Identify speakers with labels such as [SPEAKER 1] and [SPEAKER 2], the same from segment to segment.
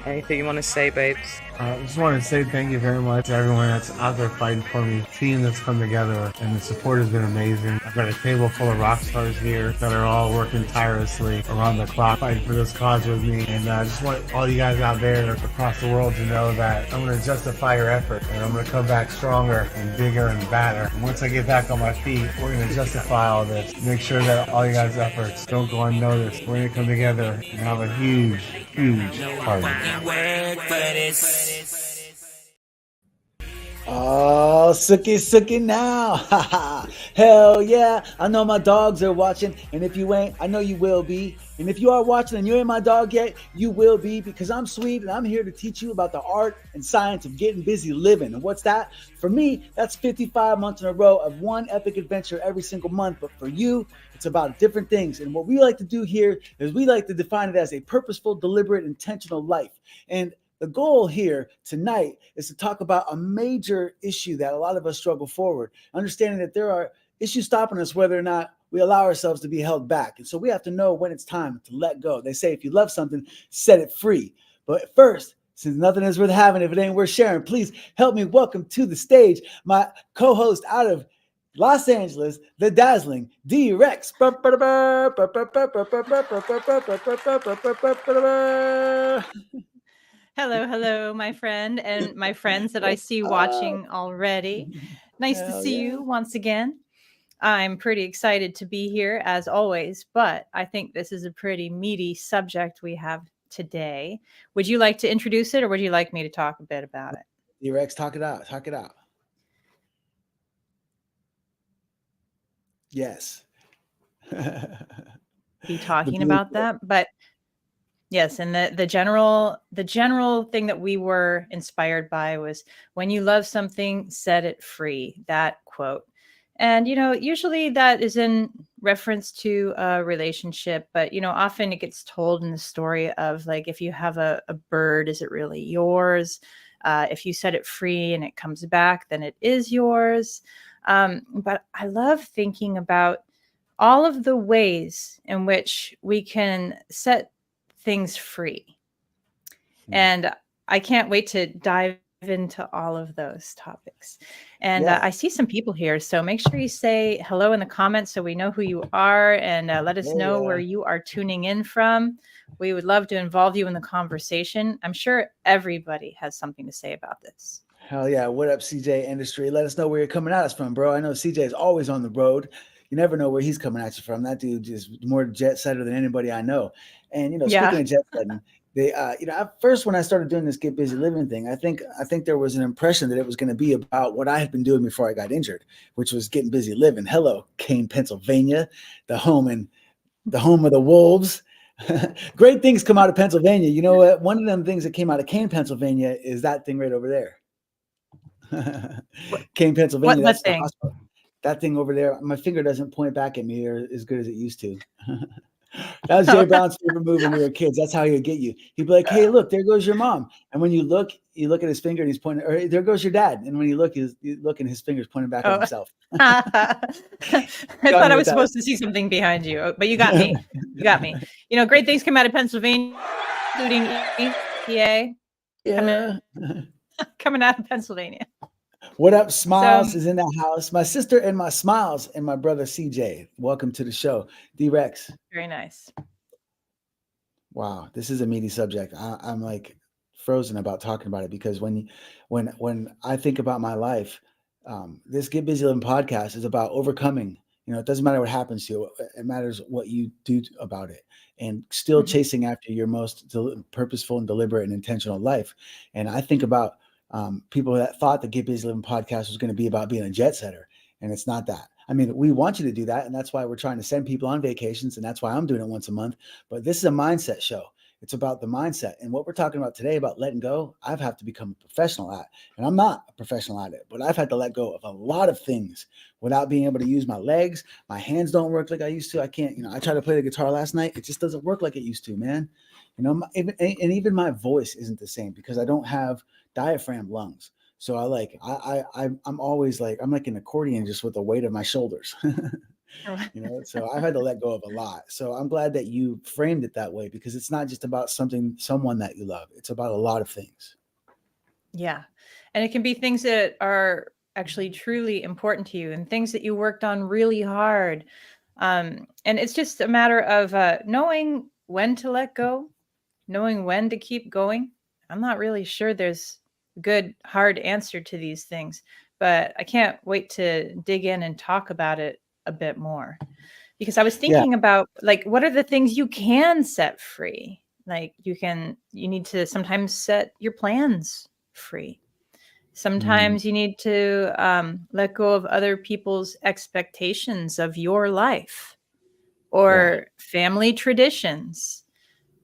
[SPEAKER 1] Anything you want to say, babes?
[SPEAKER 2] I just want to say thank you very much to everyone that's out there fighting for me, seeing this come together, and the support has been amazing. I've got a table full of rock stars here that are all working tirelessly around the clock fighting for this cause with me, and I just want all you guys out there across the world to know that I'm going to justify your effort, and I'm going to come back stronger and bigger and badder. And once I get back on my feet, we're going to justify all this, make sure that all you guys' efforts don't go unnoticed. We're going to come together and have a huge, huge party.
[SPEAKER 3] Oh, Sookie now. Hell yeah. I know my dogs are watching. And if you ain't, I know you will be. And if you are watching and you ain't my dog yet, you will be, because I'm Swede and I'm here to teach you about the art and science of getting busy living. And what's that? For me, that's 55 months in a row of one epic adventure every single month. But for you, it's about different things. And what we like to do here is we like to define it as a purposeful, deliberate, intentional life. And the goal here tonight is to talk about a major issue that a lot of us struggle forward, understanding that there are issues stopping us whether or not we allow ourselves to be held back. And so we have to know when it's time to let go. They say if you love something, set it free. But first, since nothing is worth having if it ain't worth sharing, please help me welcome to the stage my co-host out of Los Angeles, the dazzling D-Rex.
[SPEAKER 4] Hello, my friend, and my friends that I see watching already. Nice to see you once again. I'm pretty excited to be here as always, but I think this is a pretty meaty subject we have today. Would you like to introduce it, or would you like me to talk a bit about it?
[SPEAKER 3] D-Rex, talk it out. Yes.
[SPEAKER 4] Be talking about that, but yes, and the general thing that we were inspired by was, when you love something, set it free. That quote. And, usually that is in reference to a relationship, but, often it gets told in the story of, like, if you have a bird, is it really yours? If you set it free and it comes back, then it is yours. But I love thinking about all of the ways in which we can set things free. And I can't wait to dive into all of those topics. And I see some people here, so make sure you say hello in the comments so we know who you are, and let us know where you are tuning in from. We would love to involve you in the conversation. I'm sure everybody has something to say about this.
[SPEAKER 3] Hell yeah. What up, CJ Industry? Let us know where you're coming at us from, bro. I know CJ is always on the road. You never know where he's coming at you from. That dude is more jet setter than anybody I know. And, speaking of jet setting, they, at first when I started doing this Get Busy Living thing, I think there was an impression that it was going to be about what I had been doing before I got injured, which was getting busy living. Hello, Kane, Pennsylvania, the home of the Wolves. Great things come out of Pennsylvania. You know what? One of them things that came out of Kane, Pennsylvania is that thing right over there. Kane, Pennsylvania. That's the hospital. That thing over there. My finger doesn't point back at me or as good as it used to. That was Jay Brown's favorite move when we were kids. That's how he would get you. He'd be like, "Hey, look, there goes your mom." And when you look at his finger and he's pointing, or there goes your dad. And when you look and his finger's pointing back at himself.
[SPEAKER 4] I thought I was supposed to see something behind you, but you got me. Great things come out of Pennsylvania, including EPA.
[SPEAKER 3] Yeah.
[SPEAKER 4] Coming out of Pennsylvania.
[SPEAKER 3] What up, Smiles is in the house. My sister and my Smiles and my brother CJ. Welcome to the show, D-Rex.
[SPEAKER 4] Very nice.
[SPEAKER 3] Wow, this is a meaty subject. I'm like frozen about talking about it, because when I think about my life, this Get Busy Living podcast is about overcoming. It doesn't matter what happens to you; it matters what you do about it, and still chasing after your most purposeful and deliberate and intentional life. And I think about people that thought the Get Busy Living podcast was going to be about being a jet setter, and it's not that. I mean, we want you to do that, and that's why we're trying to send people on vacations, and that's why I'm doing it once a month. But this is a mindset show. It's about the mindset, and what we're talking about today about letting go, I've had to become a professional at, and I'm not a professional at it, but I've had to let go of a lot of things without being able to use my legs. My hands don't work like I used to. I can't, I tried to play the guitar last night. It just doesn't work like it used to, man. Even my voice isn't the same because I don't have diaphragm lungs. So I'm always like, I'm like an accordion just with the weight of my shoulders. So I've had to let go of a lot. So I'm glad that you framed it that way, because it's not just about someone that you love. It's about a lot of things.
[SPEAKER 4] Yeah. And it can be things that are actually truly important to you and things that you worked on really hard. And it's just a matter of knowing when to let go, knowing when to keep going. I'm not really sure there's a good, hard answer to these things, but I can't wait to dig in and talk about it a bit more. Because I was
[SPEAKER 3] Yeah.
[SPEAKER 4] thinking about, like, what are the things you can set free? Like, you need to sometimes set your plans free.
[SPEAKER 3] Mm,
[SPEAKER 4] Sometimes you need to let go of other people's expectations of your life,
[SPEAKER 3] yeah.
[SPEAKER 4] or family traditions,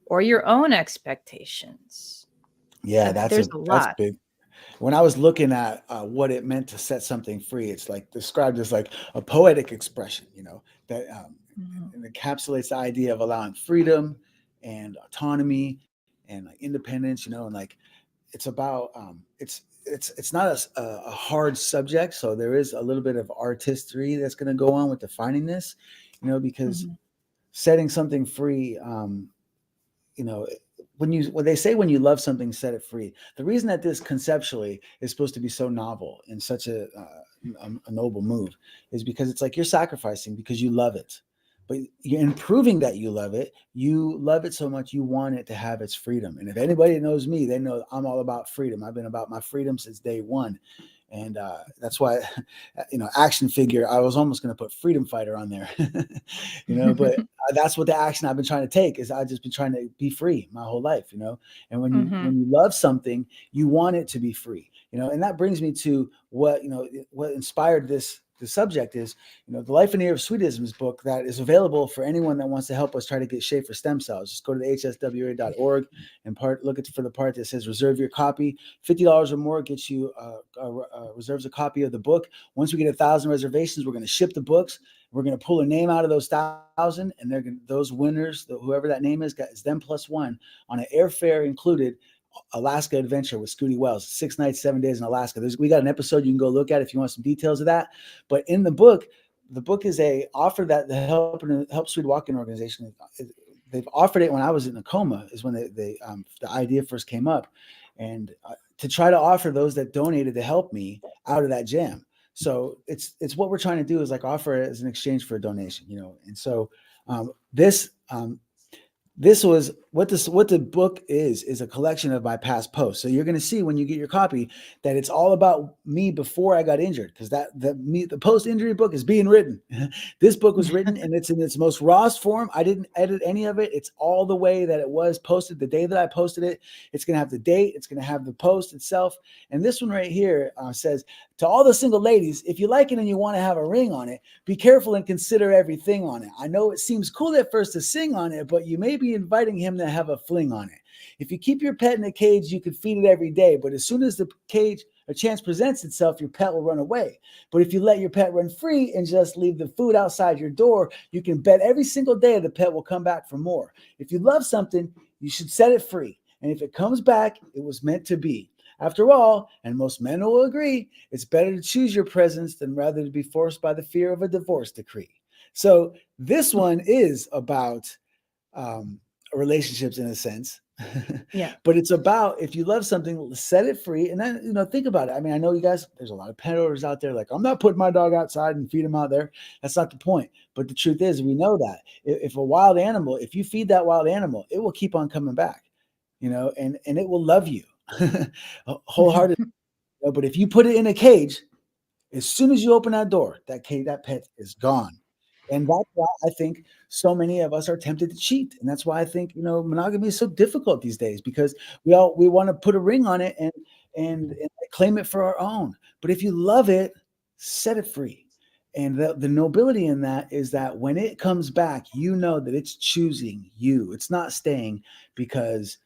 [SPEAKER 4] or your own expectations.
[SPEAKER 3] Yeah.
[SPEAKER 4] There's a
[SPEAKER 3] That's
[SPEAKER 4] lot.
[SPEAKER 3] big. When I was looking at what it meant to set something free, it's like described as like a poetic expression, that
[SPEAKER 4] Mhm.
[SPEAKER 3] it encapsulates the idea of allowing freedom and autonomy and like independence, and like it's about it's not a hard subject, so there is a little bit of artistry that's going to go on with defining this, because
[SPEAKER 4] Mhm.
[SPEAKER 3] setting something free, you know when they say when you love something, set it free. The reason that this conceptually is supposed to be so novel and such a noble move is because it's like you're sacrificing because you love it, but you're improving that you love it so much you want it to have its freedom. And if anybody knows me, they know I'm all about freedom. I've been about my freedom since day one. And that's why, action figure, I was almost going to put freedom fighter on there. But that's what the action I've been trying to take is I've just been trying to be free my whole life. And when you
[SPEAKER 4] Mhm.
[SPEAKER 3] when you love something, you want it to be free. And that brings me to what inspired this. The subject is, The Life and Ear of Swedism's book that is available for anyone that wants to help us try to get shape for stem cells. Just go to the hswa.org and look for the part that says reserve your copy. $50 or more gets you reserves a copy of the book. Once we get 1,000 reservations, we're going to ship the books. We're going to pull a name out of those 1,000, and those winners, whoever that name is them plus one on an airfare included Alaska adventure with Scooty Wells, 6 nights, 7 days in Alaska. We got an episode you can go look at if you want some details of that. But in the book is a offer that the Help Swede Walk Again organization, they've offered it when I was in a coma, is when the idea first came up, and to try to offer those that donated to help me out of that jam. So it's what we're trying to do is like offer it as an exchange for a donation, And so this was what the book is a collection of my past posts. So you're going to see when you get your copy that it's all about me before I got injured, because the post injury book is being written. This book was written and it's in its most rawest form. I didn't edit any of it. It's all the way that it was posted the day that I posted it. It's going to have the date. It's going to have the post itself. And this one right here says, to all the single ladies, if you like it and you want to have a ring on it, be careful and consider everything on it. I know it seems cool at first to sing on it, but you may be inviting him to have a fling on it. If you keep your pet in a cage, you could feed it every day, but as soon as the cage a chance presents itself, your pet will run away. But if you let your pet run free and just leave the food outside your door, you can bet every single day the pet will come back for more. If you love something, you should set it free. And if it comes back, it was meant to be. After all, and most men will agree, it's better to choose your presence than rather to be forced by the fear of a divorce decree. So this one is about relationships in a sense.
[SPEAKER 4] Yeah.
[SPEAKER 3] But it's about, if you love something, set it free. And then, think about it. I mean, I know you guys, there's a lot of pet owners out there like, I'm not putting my dog outside and feed him out there. That's not the point. But the truth is, we know that if a wild animal, if you feed that wild animal, it will keep on coming back, and it will love you wholeheartedly. But if you put it in a cage, as soon as you open that door, that pet is gone. And that's why I think so many of us are tempted to cheat. And that's why I think, monogamy is so difficult these days, because we want to put a ring on it and claim it for our own. But if you love it, set it free. And the nobility in that is that when it comes back, you know that it's choosing you. It's not staying because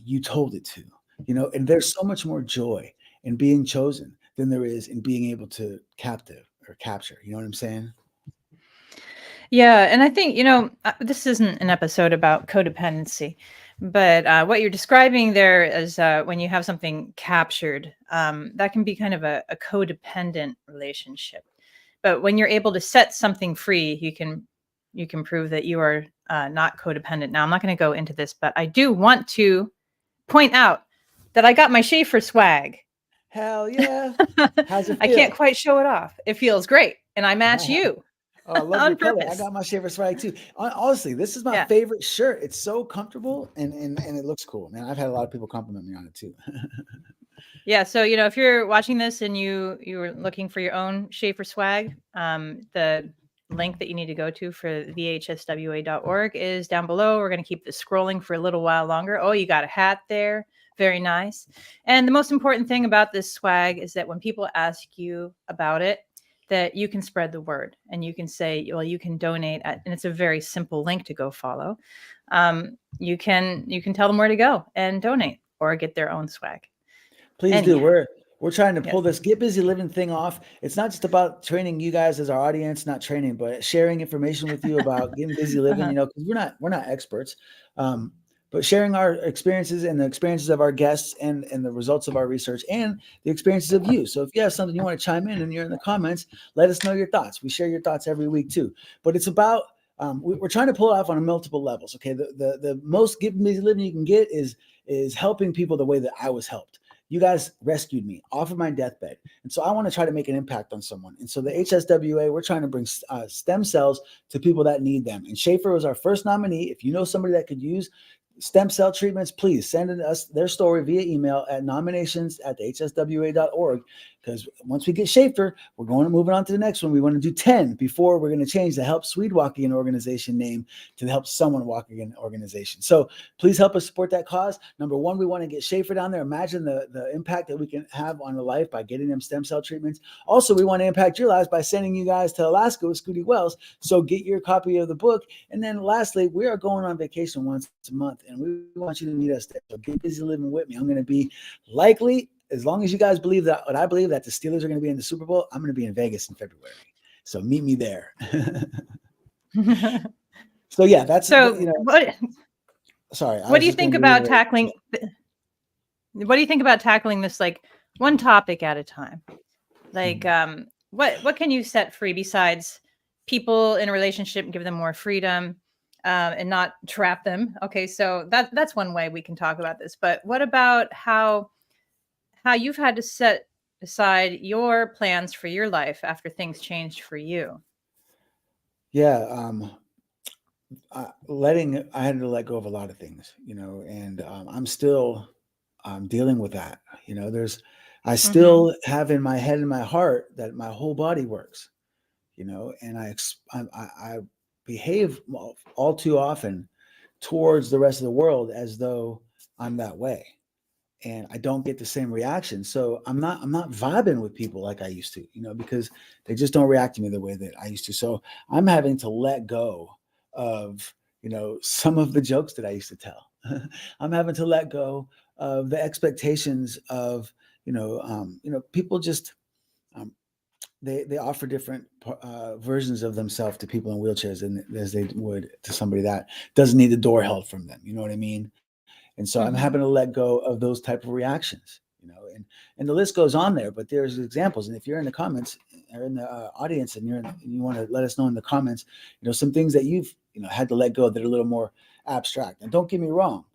[SPEAKER 3] you told it to, and there's so much more joy in being chosen than there is in being able to capture. You know what I'm saying?
[SPEAKER 4] Yeah, and I think, this isn't an episode about codependency, but what you're describing there is when you have something captured, that can be kind of a codependent relationship. But when you're able to set something free, you can prove that you are not codependent. Now, I'm not going to go into this, but I do want to point out that I got my Schaefer swag.
[SPEAKER 3] Hell yeah. How's it
[SPEAKER 4] I
[SPEAKER 3] feel?
[SPEAKER 4] can't quite show it off. It feels great. And I match you.
[SPEAKER 3] Oh, I love
[SPEAKER 4] On
[SPEAKER 3] your color. I
[SPEAKER 4] purpose.
[SPEAKER 3] got my Schaefer swag too. Honestly, this is my
[SPEAKER 4] Yeah.
[SPEAKER 3] favorite shirt. It's so comfortable and it looks cool. Man, I've had a lot of people compliment me on it too.
[SPEAKER 4] Yeah. So, if you're watching this and you were looking for your own Schaefer swag, the link that you need to go to for vhswa.org is down below. We're going to keep this scrolling for a little while longer. Oh, you got a hat there. Very nice. And the most important thing about this swag is that when people ask you about it, that you can spread the word and you can say, well, you can donate and it's a very simple link to go follow. You can tell them where to go and donate or get their own swag.
[SPEAKER 3] Please do. We're trying to pull this Get Busy Living thing off. It's not just about training you guys as our audience, not training, but sharing information with you about getting busy living, because we're not experts. But sharing our experiences and the experiences of our guests and the results of our research and the experiences of you. So if you have something you want to chime in and you're in the comments, let us know your thoughts. We share your thoughts every week too. But it's about, we're trying to pull it off on multiple levels. Okay. The most Get Busy Living you can get is helping people the way that I was helped. You guys rescued me off of my deathbed. And so I want to try to make an impact on someone. And so the HSWA, we're trying to bring stem cells to people that need them. And Schaefer was our first nominee. If you know somebody that could use stem cell treatments, please send us their story via email at nominations@hswa.org. Because once we get Schaefer, we're moving on to the next one. We want to do 10 before we're going to change the Help Swede Walk Again organization name to the Help Someone Walk Again organization. So please help us support that cause. Number one, we want to get Schaefer down there. Imagine the impact that we can have on the life by getting them stem cell treatments. Also, we want to impact your lives by sending you guys to Alaska with Scooty Wells. So get your copy of the book. And then lastly, we are going on vacation once a month and we want you to meet us there. So get busy living with me. I'm going to be likely, as long as you guys believe that what I believe, that the Steelers are going to be in the Super Bowl, I'm going to be in Vegas in February. So meet me there. So yeah, that's sorry.
[SPEAKER 4] What do you think about tackling? What do you think about tackling this like one topic at a time? Like, what can you set free besides people in a relationship and give them more freedom and not trap them? Okay, so that's one way we can talk about this. But what about how you've had to set aside your plans for your life after things changed for you?
[SPEAKER 3] Yeah, I had to let go of a lot of things, and I'm still dealing with that. I still have in my head and my heart that my whole body works, and I behave all too often towards the rest of the world as though I'm that way. And I don't get the same reaction. So I'm not vibing with people like I used to, because they just don't react to me the way that I used to. So I'm having to let go of, some of the jokes that I used to tell. I'm having to let go of the expectations of, people just, they offer different versions of themselves to people in wheelchairs as they would to somebody that doesn't need the door held from them. You know what I mean? And so I'm having to let go of those type of reactions, and the list goes on there, but there's examples. And if you're in the comments or in the audience and you want to let us know in the comments, some things that you've, had to let go that are a little more abstract. And don't get me wrong,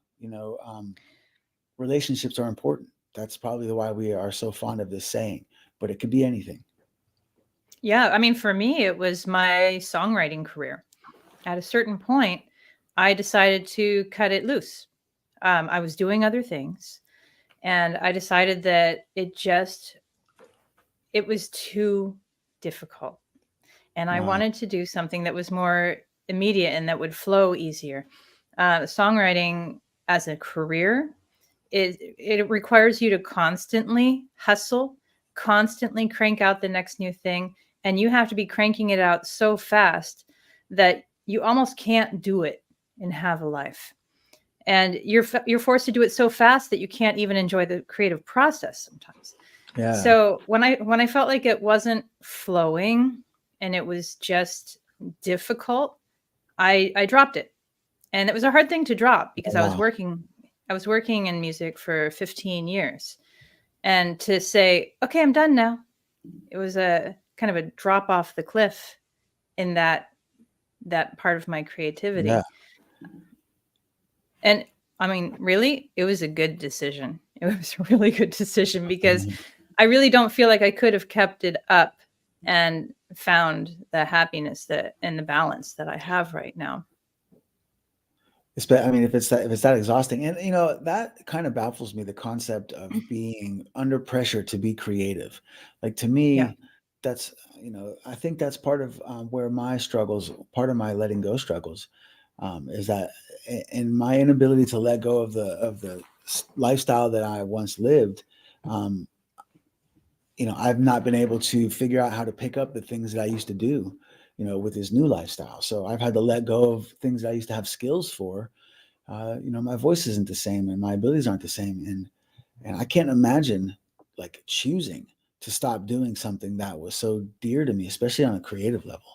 [SPEAKER 3] relationships are important. That's probably why we are so fond of this saying, but it could be anything.
[SPEAKER 4] Yeah. I mean, for me, it was my songwriting career. At a certain point, I decided to cut it loose. I was doing other things and I decided that it was too difficult. And I wanted to do something that was more immediate and that would flow easier. Songwriting as a career, it requires you to constantly hustle, constantly crank out the next new thing. And you have to be cranking it out so fast that you almost can't do it and have a life. And you're forced to do it so fast that you can't even enjoy the creative process sometimes.
[SPEAKER 3] Yeah.
[SPEAKER 4] So when I felt like it wasn't flowing and it was just difficult, I dropped it. And it was a hard thing to drop because I was working in music for 15 years. And to say, okay, I'm done now. It was a kind of a drop off the cliff in that part of my creativity.
[SPEAKER 3] Yeah.
[SPEAKER 4] And I mean, really, it was a good decision. It was a really good decision because I really don't feel like I could have kept it up and found the happiness and the balance that I have right now.
[SPEAKER 3] I mean, if it's that exhausting, and that kind of baffles me, the concept of being under pressure to be creative. Like, to
[SPEAKER 4] Yeah.
[SPEAKER 3] me, that's I think that's part of where my struggles, part of my letting go struggles, is that in my inability to let go of the lifestyle that I once lived. I've not been able to figure out how to pick up the things that I used to do, with this new lifestyle. So I've had to let go of things that I used to have skills for. My voice isn't the same and my abilities aren't the same. And I can't imagine like choosing to stop doing something that was so dear to me, especially on a creative level.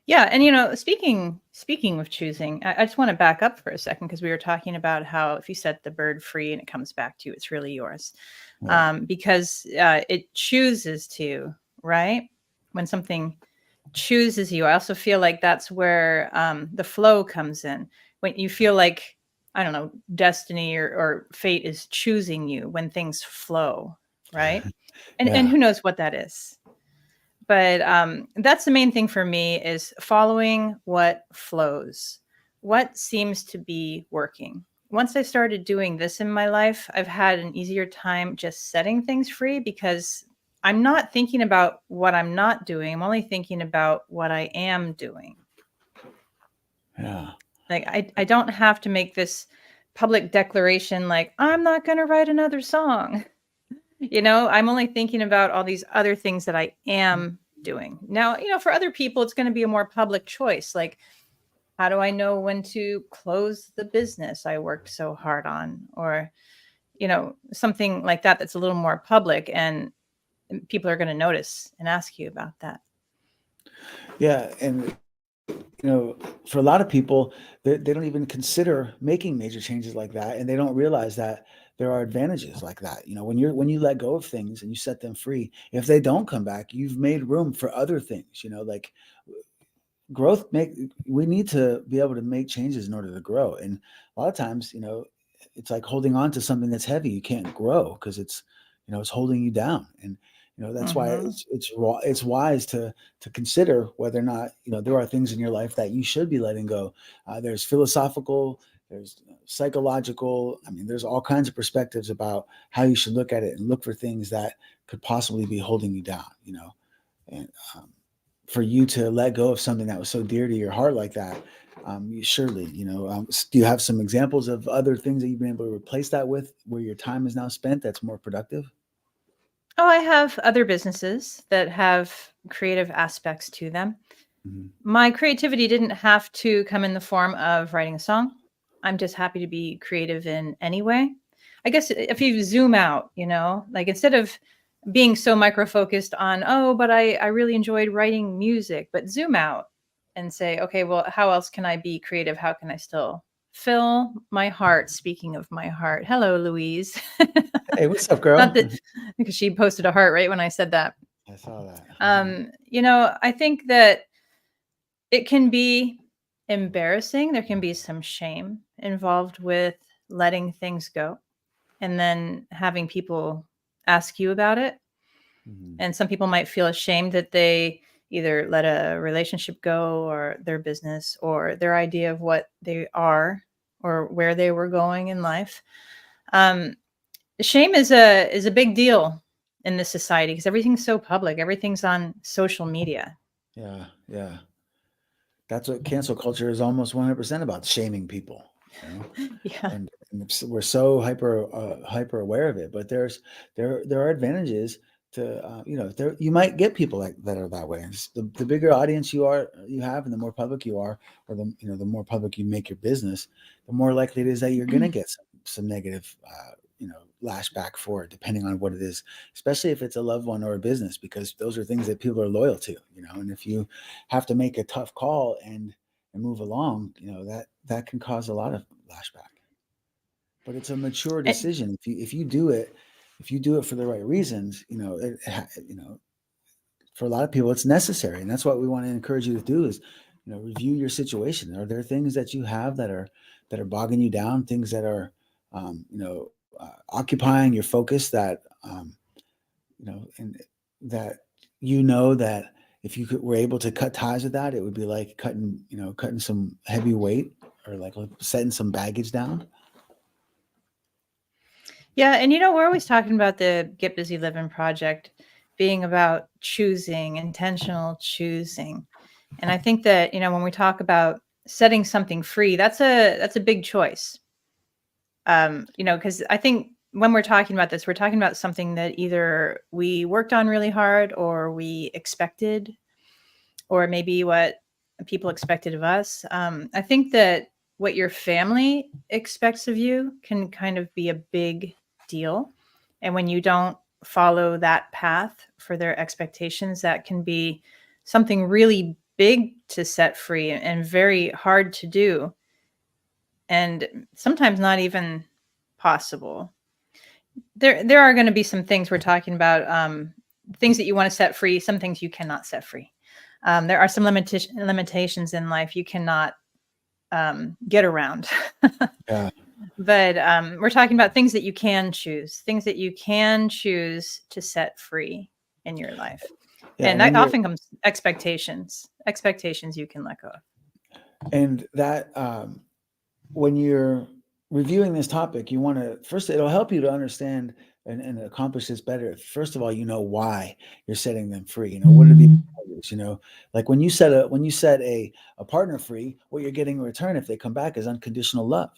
[SPEAKER 4] Yeah. And, speaking of choosing, I just want to back up for a second because we were talking about how if you set the bird free and it comes back to you, it's really yours.
[SPEAKER 3] Yeah.
[SPEAKER 4] Because it chooses to, right? When something chooses you, I also feel like that's where the flow comes in. When you feel like, I don't know, destiny or fate is choosing you when things flow, right? And
[SPEAKER 3] Yeah.
[SPEAKER 4] who knows what that is. But that's the main thing for me is following what flows, what seems to be working. Once I started doing this in my life, I've had an easier time just setting things free because I'm not thinking about what I'm not doing. I'm only thinking about what I am doing.
[SPEAKER 3] Yeah.
[SPEAKER 4] Like I don't have to make this public declaration like, I'm not going to write another song. I'm only thinking about all these other things that I am doing. Now, for other people, it's going to be a more public choice. Like, how do I know when to close the business I worked so hard on? Or, something like that that's a little more public and people are going to notice and ask you about that.
[SPEAKER 3] Yeah. And, for a lot of people, they don't even consider making major changes like that. And they don't realize that there are advantages like that. When you let go of things and you set them free, if they don't come back, you've made room for other things, like growth. We need to be able to make changes in order to grow. And a lot of times, it's like holding on to something that's heavy. You can't grow because it's holding you down. And that's why it's wise to consider whether or not there are things in your life that you should be letting go. There's philosophical, there's psychological. I mean, there's all kinds of perspectives about how you should look at it and look for things that could possibly be holding you down. And for you to let go of something that was so dear to your heart like that, you surely, do you have some examples of other things that you've been able to replace that with, where your time is now spent that's more productive?
[SPEAKER 4] Oh, I have other businesses that have creative aspects to them.
[SPEAKER 3] Mm-hmm.
[SPEAKER 4] My creativity didn't have to come in the form of writing a song. I'm just happy to be creative in any way. I guess if you zoom out, like instead of being so micro focused on, oh, but I really enjoyed writing music, but zoom out and say, okay, well, how else can I be creative? How can I still fill my heart? Speaking of my heart, hello, Louise.
[SPEAKER 3] Hey, what's up, girl?
[SPEAKER 4] Not that, because she posted a heart right when I said that.
[SPEAKER 3] I saw that.
[SPEAKER 4] I think that it can be embarrassing. There can be some shame involved with letting things go and then having people ask you about it.
[SPEAKER 3] Mm-hmm.
[SPEAKER 4] And some people might feel ashamed that they either let a relationship go or their business or their idea of what they are or where they were going in life. Shame is a big deal in this society because everything's so public. Everything's on social media.
[SPEAKER 3] Yeah. Yeah. That's what cancel culture is almost 100% about, shaming people.
[SPEAKER 4] Yeah.
[SPEAKER 3] And we're so hyper aware of it, but there are advantages to you might get people that are that way. The bigger audience you have, and the more public you are, or the more public you make your business, the more likely it is that you're going to get some negative lashback for it, depending on what it is, especially if it's a loved one or a business, because those are things that people are loyal to. And if you have to make a tough call and move along, that can cause a lot of lashback. But it's a mature decision. If you do it for the right reasons, for a lot of people, it's necessary. And that's what we want to encourage you to do is, review your situation. Are there things that you have that are bogging you down, things that are, occupying your focus that, and that, that if you were able to cut ties with that, it would be like cutting some heavy weight, or like setting some baggage down.
[SPEAKER 4] Yeah. And, we're always talking about the Get Busy Living project being about choosing, intentional choosing. And I think that, when we talk about setting something free, that's a big choice. Because I think when we're talking about this, we're talking about something that either we worked on really hard, or we expected, or maybe what people expected of us. I think that what your family expects of you can kind of be a big deal. And when you don't follow that path for their expectations, that can be something really big to set free and very hard to do. And sometimes not even possible. There are going to be some things we're talking about, things that you want to set free, some things you cannot set free. There are some limitations in life you cannot get around.
[SPEAKER 3] Yeah.
[SPEAKER 4] But we're talking about things that you can choose to set free in your life.
[SPEAKER 3] Yeah,
[SPEAKER 4] and that often comes expectations you can let go of.
[SPEAKER 3] And that when you're reviewing this topic, you want to first, it'll help you to understand and accomplish this better. First of all, why you're setting them free. What are the values? Like when you set a partner free, what you're getting in return if they come back is unconditional love.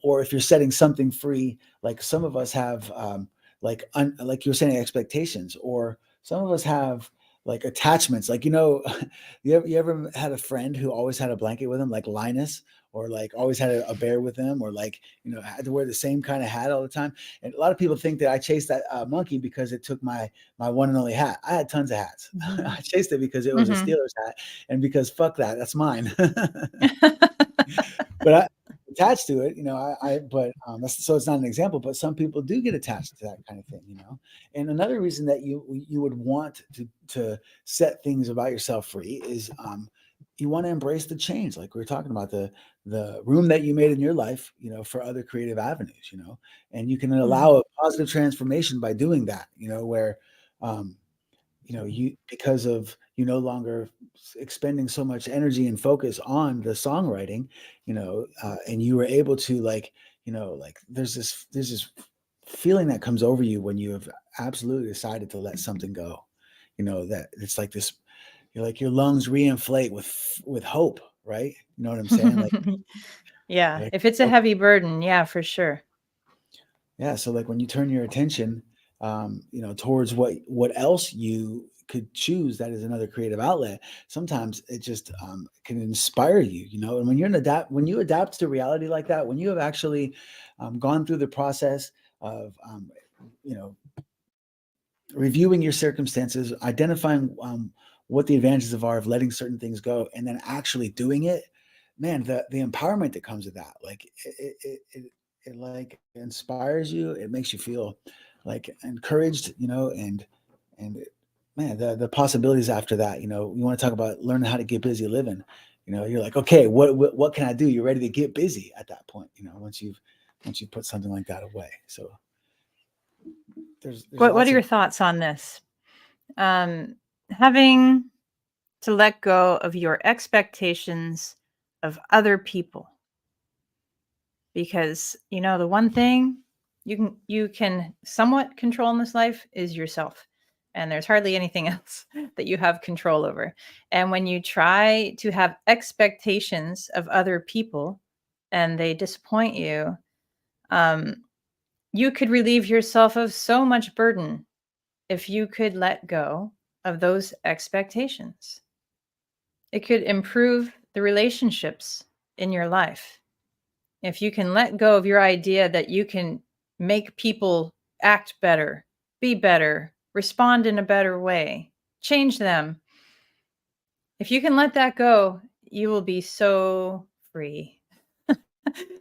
[SPEAKER 3] Or if you're setting something free, like some of us have, like you were saying, expectations, or some of us have like attachments. Like, you ever had a friend who always had a blanket with them, like Linus, or like always had a bear with them, or like, had to wear the same kind of hat all the time. And a lot of people think that I chased that monkey because it took my one and only hat. I had tons of hats.
[SPEAKER 4] Mm-hmm.
[SPEAKER 3] I chased it because it was a Steelers hat, and because fuck that's mine. But I attached to it, so it's not an example, but some people do get attached to that kind of thing, And another reason that you would want to set things about yourself free is, you want to embrace the change. Like we were talking about, the room that you made in your life, for other creative avenues, and you can allow a positive transformation by doing that, where, you, because of you no longer expending so much energy and focus on the songwriting, and you were able to like there's this feeling that comes over you when you have absolutely decided to let something go, that it's like this, your lungs reinflate with hope, right? You know what I'm saying? Like,
[SPEAKER 4] yeah, if it's a heavy burden, yeah, for sure.
[SPEAKER 3] Yeah. So like when you turn your attention, towards what else you could choose, that is another creative outlet. Sometimes it just can inspire you, and when you adapt to reality like that, when you have actually gone through the process of, reviewing your circumstances, identifying what the advantages are of letting certain things go, and then actually doing it, man, the empowerment that comes with that, like it like inspires you. It makes you feel like encouraged, and man, the possibilities after that, you want to talk about learning how to get busy living, you're like, okay, what can I do? You're ready to get busy at that point, once you've put something like that away. So there's
[SPEAKER 4] what are your thoughts on this? Having to let go of your expectations of other people, because the one thing you can somewhat control in this life is yourself, and there's hardly anything else that you have control over. And when you try to have expectations of other people and they disappoint you, you could relieve yourself of so much burden if you could let go of those expectations. It could improve the relationships in your life. If you can let go of your idea that you can make people act better, be better, respond in a better way, change them. If you can let that go, you will be so free.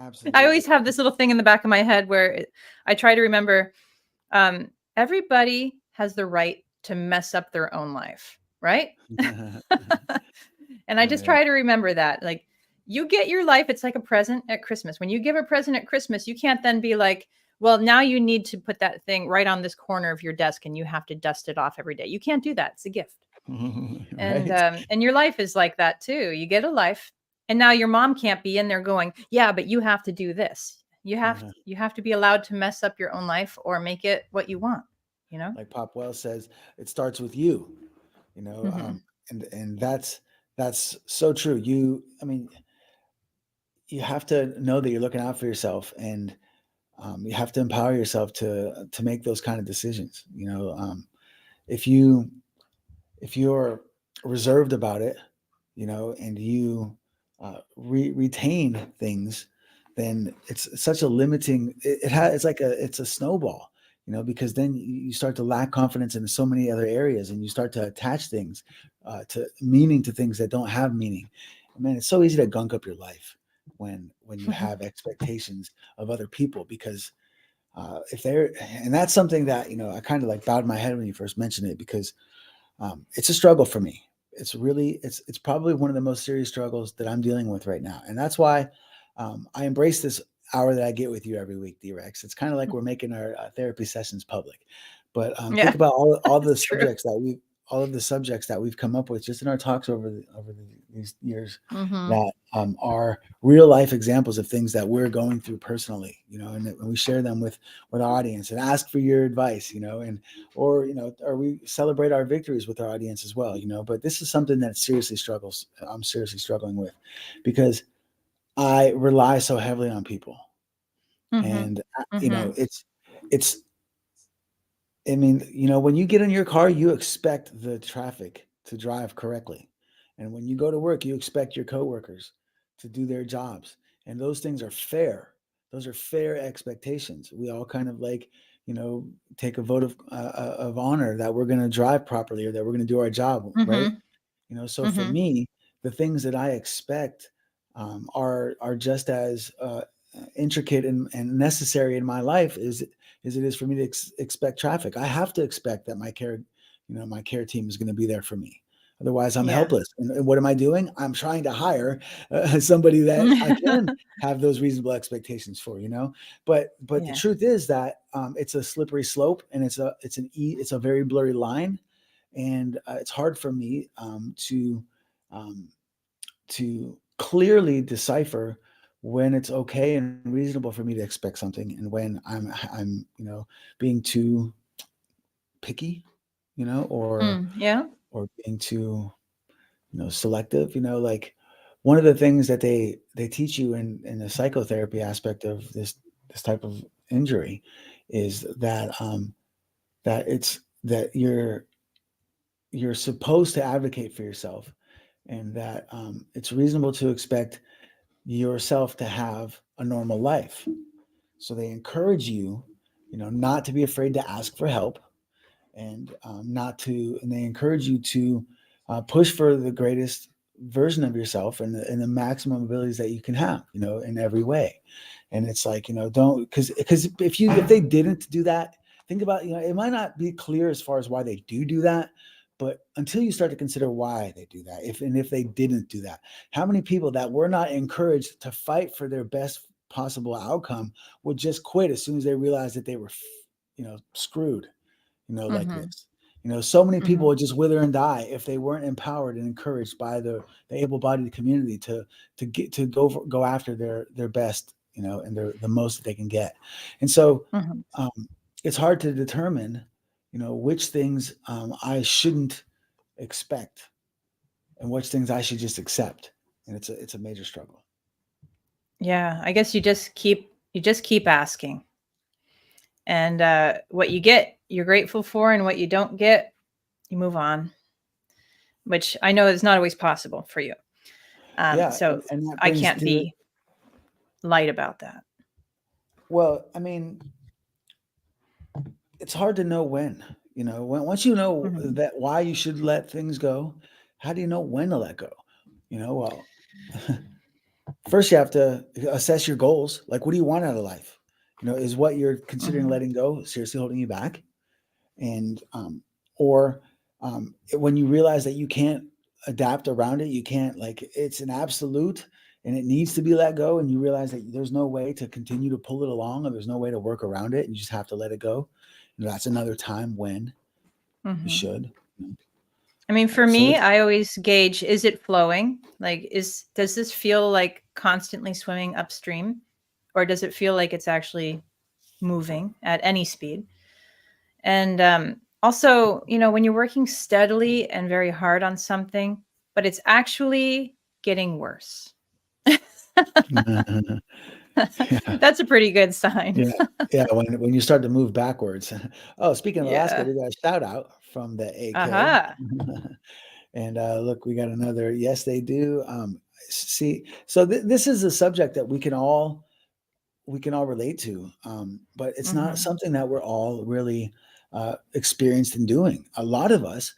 [SPEAKER 3] Absolutely.
[SPEAKER 4] I always have this little thing in the back of my head where I try to remember, everybody has the right to mess up their own life, right?
[SPEAKER 3] Oh,
[SPEAKER 4] And I just
[SPEAKER 3] yeah.
[SPEAKER 4] try to remember that. Like, you get your life, it's like a present at Christmas. When you give a present at Christmas, you can't then be like, well, now you need to put that thing right on this corner of your desk and you have to dust it off every day. You can't do that. It's a gift.
[SPEAKER 3] Right.
[SPEAKER 4] And your life is like that too. You get a life, and now your mom can't be in there going, yeah, but you have to do this. You have to be allowed to mess up your own life or make it what you want, you know?
[SPEAKER 3] Like Pop Wells says, it starts with you,
[SPEAKER 4] Hmm.
[SPEAKER 3] and that's so true. I mean, you have to know that you're looking out for yourself, and you have to empower yourself to make those kind of decisions. If you're reserved about it, and you retain things, then it's such a limiting. It's a snowball, because then you start to lack confidence in so many other areas, and you start to attach things to meaning to things that don't have meaning. Man, it's so easy to gunk up your life when you have expectations of other people, because if they're and that's something that I kind of like bowed my head when you first mentioned it, because it's a struggle for me. It's probably one of the most serious struggles that I'm dealing with right now, and that's why I embrace this hour that I get with you every week, D-Rex. It's kind of like we're making our therapy sessions public. But
[SPEAKER 4] Yeah,
[SPEAKER 3] think about all the
[SPEAKER 4] that's true.
[SPEAKER 3] subjects that we've come up with just in our talks these years,
[SPEAKER 4] Hmm.
[SPEAKER 3] that are real life examples of things that we're going through personally, and we share them with our audience and ask for your advice, or we celebrate our victories with our audience as well, but this is something that I'm seriously struggling with, because I rely so heavily on people.
[SPEAKER 4] Hmm.
[SPEAKER 3] And
[SPEAKER 4] Hmm.
[SPEAKER 3] it's I mean, when you get in your car, you expect the traffic to drive correctly. And when you go to work, you expect your coworkers to do their jobs. And those things are fair. Those are fair expectations. We all kind of like, take a vote of honor that we're going to drive properly, or that we're going to do our job, right?
[SPEAKER 4] Hmm.
[SPEAKER 3] So for
[SPEAKER 4] Hmm.
[SPEAKER 3] me, the things that I expect are just as intricate and necessary in my life as it is for me to expect traffic. I have to expect that my care team is going to be there for me. Otherwise, I'm
[SPEAKER 4] Yeah.
[SPEAKER 3] helpless. And what am I doing? I'm trying to hire somebody that I can have those reasonable expectations for. But the
[SPEAKER 4] Yeah.
[SPEAKER 3] truth is that it's a slippery slope, and it's a very blurry line, and it's hard for me um, to clearly decipher when it's okay and reasonable for me to expect something, and when I'm being too picky,
[SPEAKER 4] Yeah.
[SPEAKER 3] or being too selective. Like one of the things that they teach you in the psychotherapy aspect of this type of injury is that you're supposed to advocate for yourself, and that it's reasonable to expect yourself to have a normal life. So they encourage you, not to be afraid to ask for help, and and they encourage you to push for the greatest version of yourself, and the maximum abilities that you can have, in every way. And it's like, don't, because if they didn't do that, think about, it might not be clear as far as why they do that, but until you start to consider why they do that, if they didn't do that, how many people that were not encouraged to fight for their best possible outcome would just quit as soon as they realized that they were screwed, like
[SPEAKER 4] Hmm.
[SPEAKER 3] this. So many people
[SPEAKER 4] Hmm.
[SPEAKER 3] would just wither and die if they weren't empowered and encouraged by the able-bodied community to go after their best, and the most that they can get. And so
[SPEAKER 4] Hmm.
[SPEAKER 3] um, it's hard to determine, which things I shouldn't expect, and which things I should just accept. And it's a major struggle.
[SPEAKER 4] Yeah. I guess you just keep asking. And what you get, you're grateful for, and what you don't get, you move on, which I know is not always possible for you.
[SPEAKER 3] Yeah,
[SPEAKER 4] So
[SPEAKER 3] and that
[SPEAKER 4] I
[SPEAKER 3] brings
[SPEAKER 4] can't
[SPEAKER 3] to
[SPEAKER 4] be light about that.
[SPEAKER 3] well, I mean, it's hard to know when. Once you know
[SPEAKER 4] Hmm.
[SPEAKER 3] that why you should let things go, how do you know when to let go? Well, first you have to assess your goals. Like, what do you want out of life? Is what you're considering
[SPEAKER 4] Hmm.
[SPEAKER 3] letting go seriously holding you back? And or when you realize that you can't adapt around it, you can't, like, it's an absolute and it needs to be let go, and you realize that there's no way to continue to pull it along, or there's no way to work around it, and you just have to let it go. And that's another time when you should.
[SPEAKER 4] I mean, for
[SPEAKER 3] So
[SPEAKER 4] me,
[SPEAKER 3] it's-
[SPEAKER 4] I always gauge, is it flowing? Like, does this feel like constantly swimming upstream, or does it feel like it's actually moving at any speed? And also, when you're working steadily and very hard on something, but it's actually getting worse.
[SPEAKER 3] yeah.
[SPEAKER 4] That's a pretty good sign.
[SPEAKER 3] Yeah, yeah. When you start to move backwards. Oh, speaking of Alaska,
[SPEAKER 4] Yeah.
[SPEAKER 3] we got a shout out from the AK.
[SPEAKER 4] Aha.
[SPEAKER 3] And look, we got another. Yes, they do. See, so this is a subject that we can all relate to, but it's not something that we're all really experienced in doing. A lot of us,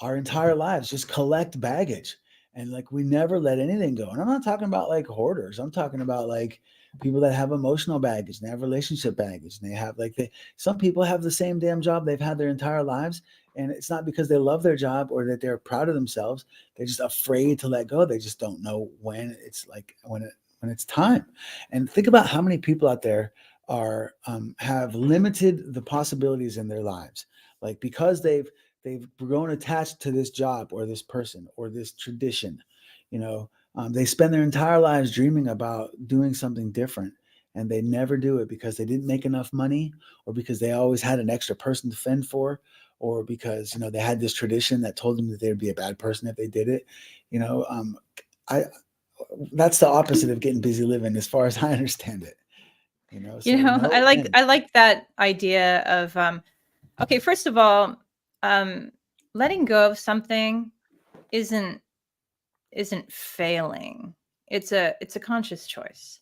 [SPEAKER 3] our entire lives, just collect baggage, and like we never let anything go. And I'm not talking about like hoarders. I'm talking about like people that have emotional baggage, and they have relationship baggage, and they have some people have the same damn job they've had their entire lives, and it's not because they love their job or that they're proud of themselves. They're just afraid to let go. They just don't know when it's time. And think about how many people out there are have limited the possibilities in their lives, like because they've grown attached to this job or this person or this tradition. They spend their entire lives dreaming about doing something different, and they never do it because they didn't make enough money, or because they always had an extra person to fend for, or because they had this tradition that told them that they'd be a bad person if they did it. I That's the opposite of getting busy living, as far as I understand it. So
[SPEAKER 4] I
[SPEAKER 3] no
[SPEAKER 4] like
[SPEAKER 3] end.
[SPEAKER 4] I like that idea of okay, first of all, letting go of something isn't failing. It's a conscious choice.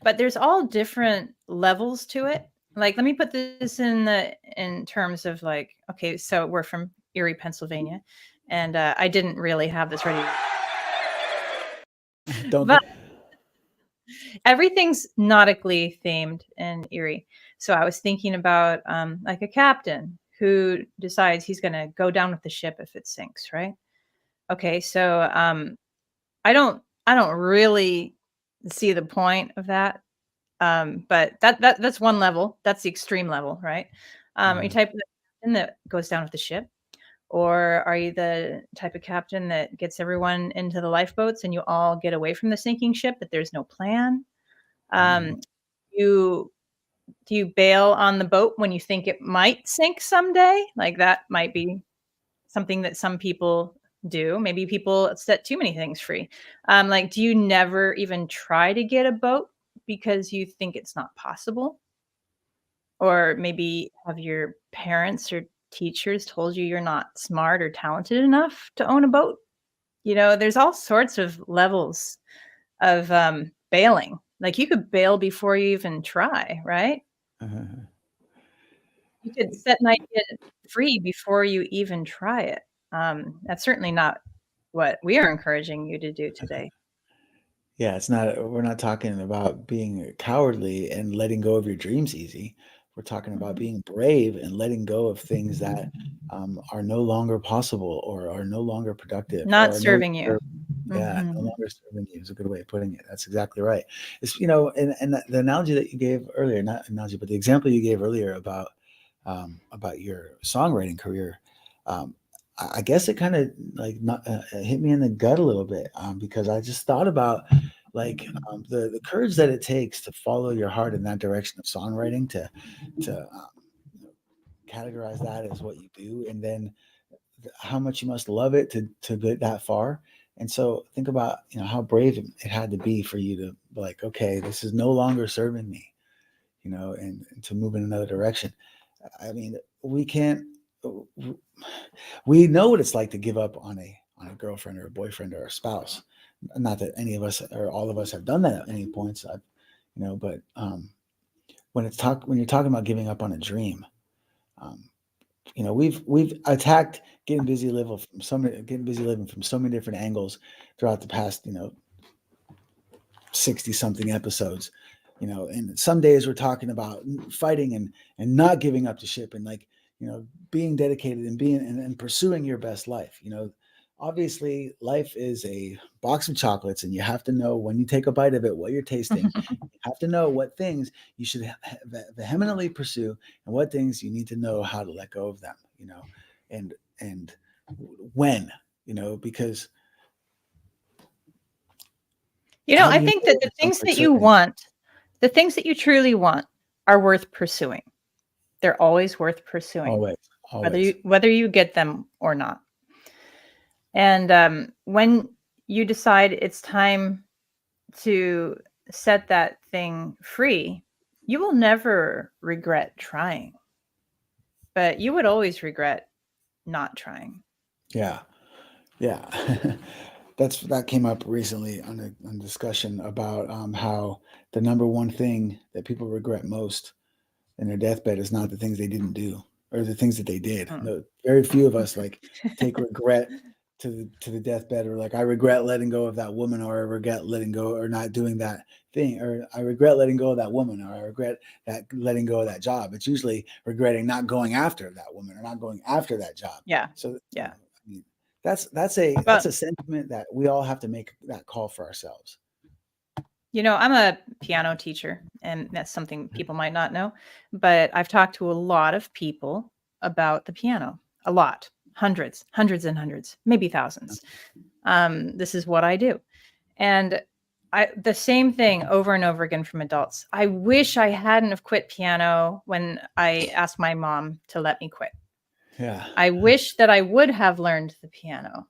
[SPEAKER 4] But there's all different levels to it. Like, let me put this in terms of, like, okay, so we're from Erie, Pennsylvania, and I didn't really have this ready.
[SPEAKER 3] Don't
[SPEAKER 4] But everything's nautically themed in Erie. So I was thinking about like a captain who decides he's going to go down with the ship if it sinks, right? Okay, so I don't really see the point of that. But that's one level. That's the extreme level, right? Are you type of captain that goes down with the ship, or are you the type of captain that gets everyone into the lifeboats and you all get away from the sinking ship, but there's no plan? Um, you Do you bail on the boat when you think it might sink someday? Like, that might be something that some people do. Maybe people set too many things free. Like, do you never even try to get a boat because you think it's not possible? Or maybe have your parents or teachers told you you're not smart or talented enough to own a boat? There's all sorts of levels of bailing. Like, you could bail before you even try, right? You could set an idea free before you even try it. That's certainly not what we are encouraging you to do today.
[SPEAKER 3] Yeah, we're not talking about being cowardly and letting go of your dreams easy. We're talking about being brave and letting go of things that are no longer possible, or are no longer productive,
[SPEAKER 4] Not
[SPEAKER 3] or are no
[SPEAKER 4] serving you.
[SPEAKER 3] longer, yeah, no
[SPEAKER 4] Mhm.
[SPEAKER 3] longer serving you is a good way of putting it. That's exactly right. It's, and the analogy that you gave earlier, not analogy, but the example you gave earlier about your songwriting career, I guess it kind of like not, hit me in the gut a little bit, because I just thought about like the courage that it takes to follow your heart in that direction of songwriting, to categorize that as what you do, and then how much you must love it to get that far. And so think about how brave it had to be for you to be like, okay, this is no longer serving me, and to move in another direction. I mean, we can't. We know what it's like to give up on a girlfriend or a boyfriend or a spouse. Not that any of us or all of us have done that at any points, but when you're talking about giving up on a dream, um, we've attacked getting busy living from so many different angles throughout the past 60 something episodes. And some days we're talking about fighting and not giving up the ship, and like being dedicated and being and pursuing your best life. Obviously life is a box of chocolates, and you have to know when you take a bite of it what you're tasting. You have to know what things you should vehemently pursue and what things you need to know how to let go of them, and when, because how do
[SPEAKER 4] I
[SPEAKER 3] you
[SPEAKER 4] think
[SPEAKER 3] know
[SPEAKER 4] that the
[SPEAKER 3] it's
[SPEAKER 4] things that you
[SPEAKER 3] pursuing?
[SPEAKER 4] want, the things that you truly want, are worth pursuing. They're always worth pursuing,
[SPEAKER 3] Always,
[SPEAKER 4] whether
[SPEAKER 3] always.
[SPEAKER 4] you get them or not. And when you decide it's time to set that thing free, you will never regret trying, but you would always regret not trying.
[SPEAKER 3] Yeah. Yeah. That came up recently on a discussion about how the number one thing that people regret most in their deathbed is not the things they didn't do or the things that they did.
[SPEAKER 4] Mm.
[SPEAKER 3] No, very few of us like take regret to the deathbed, or like I regret letting go of that woman, or I regret letting go or not doing that thing, or I regret letting go of that woman, or I regret that letting go of that job. It's usually regretting not going after that woman or not going after that job.
[SPEAKER 4] Yeah.
[SPEAKER 3] So
[SPEAKER 4] Yeah.
[SPEAKER 3] I mean, that's a
[SPEAKER 4] Well,
[SPEAKER 3] sentiment that we all have to make that call for ourselves.
[SPEAKER 4] I'm a piano teacher, and that's something people might not know, but I've talked to a lot of people about the piano. A lot. Hundreds, hundreds and hundreds, maybe thousands. This is what I do. And the same thing over and over again from adults. I wish I hadn't have quit piano when I asked my mom to let me quit.
[SPEAKER 3] Yeah.
[SPEAKER 4] I wish that I would have learned the piano.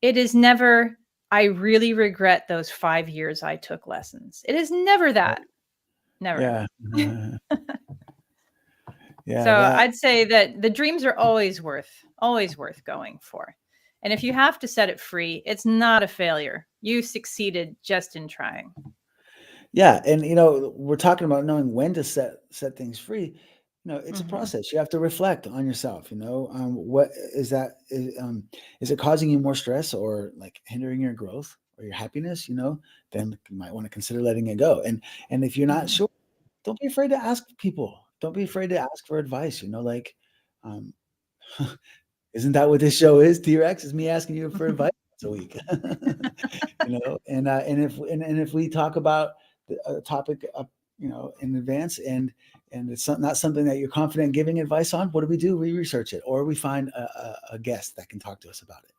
[SPEAKER 4] It is never, I really regret those 5 years I took lessons. It is never that. Never.
[SPEAKER 3] Yeah. Yeah.
[SPEAKER 4] So I'd say that the dreams are always worth going for. And if you have to set it free, it's not a failure. You succeeded just in trying.
[SPEAKER 3] Yeah, and we're talking about knowing when to set things free. It's a
[SPEAKER 4] Mhm.
[SPEAKER 3] process. You have to reflect on yourself. What is that? Is it causing you more stress or like hindering your growth or your happiness? Then you might want to consider letting it go. And if you're not
[SPEAKER 4] Mhm.
[SPEAKER 3] sure, don't be afraid to ask people. Don't be afraid to ask for advice. Like, um, isn't that what this show is? T-Rex is me asking you for advice once a week. And if we talk about a topic in advance, and it's not something that you're confident giving advice on, what do? We research it, or we find a guest that can talk to us about it,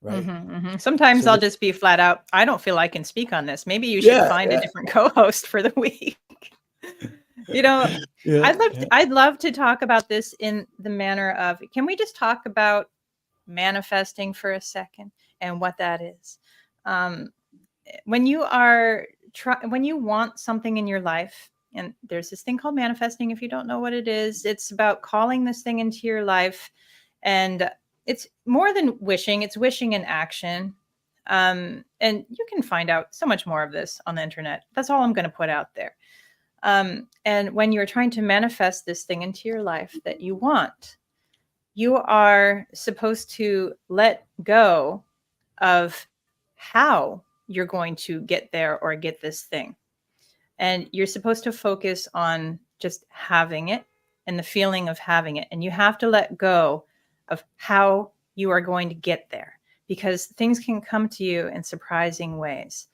[SPEAKER 3] right?
[SPEAKER 4] Sometimes
[SPEAKER 3] So
[SPEAKER 4] I'll just be flat out, I don't feel I can speak on this. Maybe you should
[SPEAKER 3] yeah,
[SPEAKER 4] find a
[SPEAKER 3] yeah,
[SPEAKER 4] different co-host for the week. You know,
[SPEAKER 3] yeah, yeah.
[SPEAKER 4] I'd love to talk about this in the manner of, can we just talk about manifesting for a second and what that is? When you are when you want something in your life, and there's this thing called manifesting. If you don't know what it is, it's about calling this thing into your life, and it's more than wishing. It's wishing in action. And you can find out so much more of this on the internet. That's all I'm going to put out there. And when you're trying to manifest this thing into your life that you want, you are supposed to let go of how you're going to get there or get this thing. And you're supposed to focus on just having it and the feeling of having it. And you have to let go of how you are going to get there, because things can come to you in surprising ways.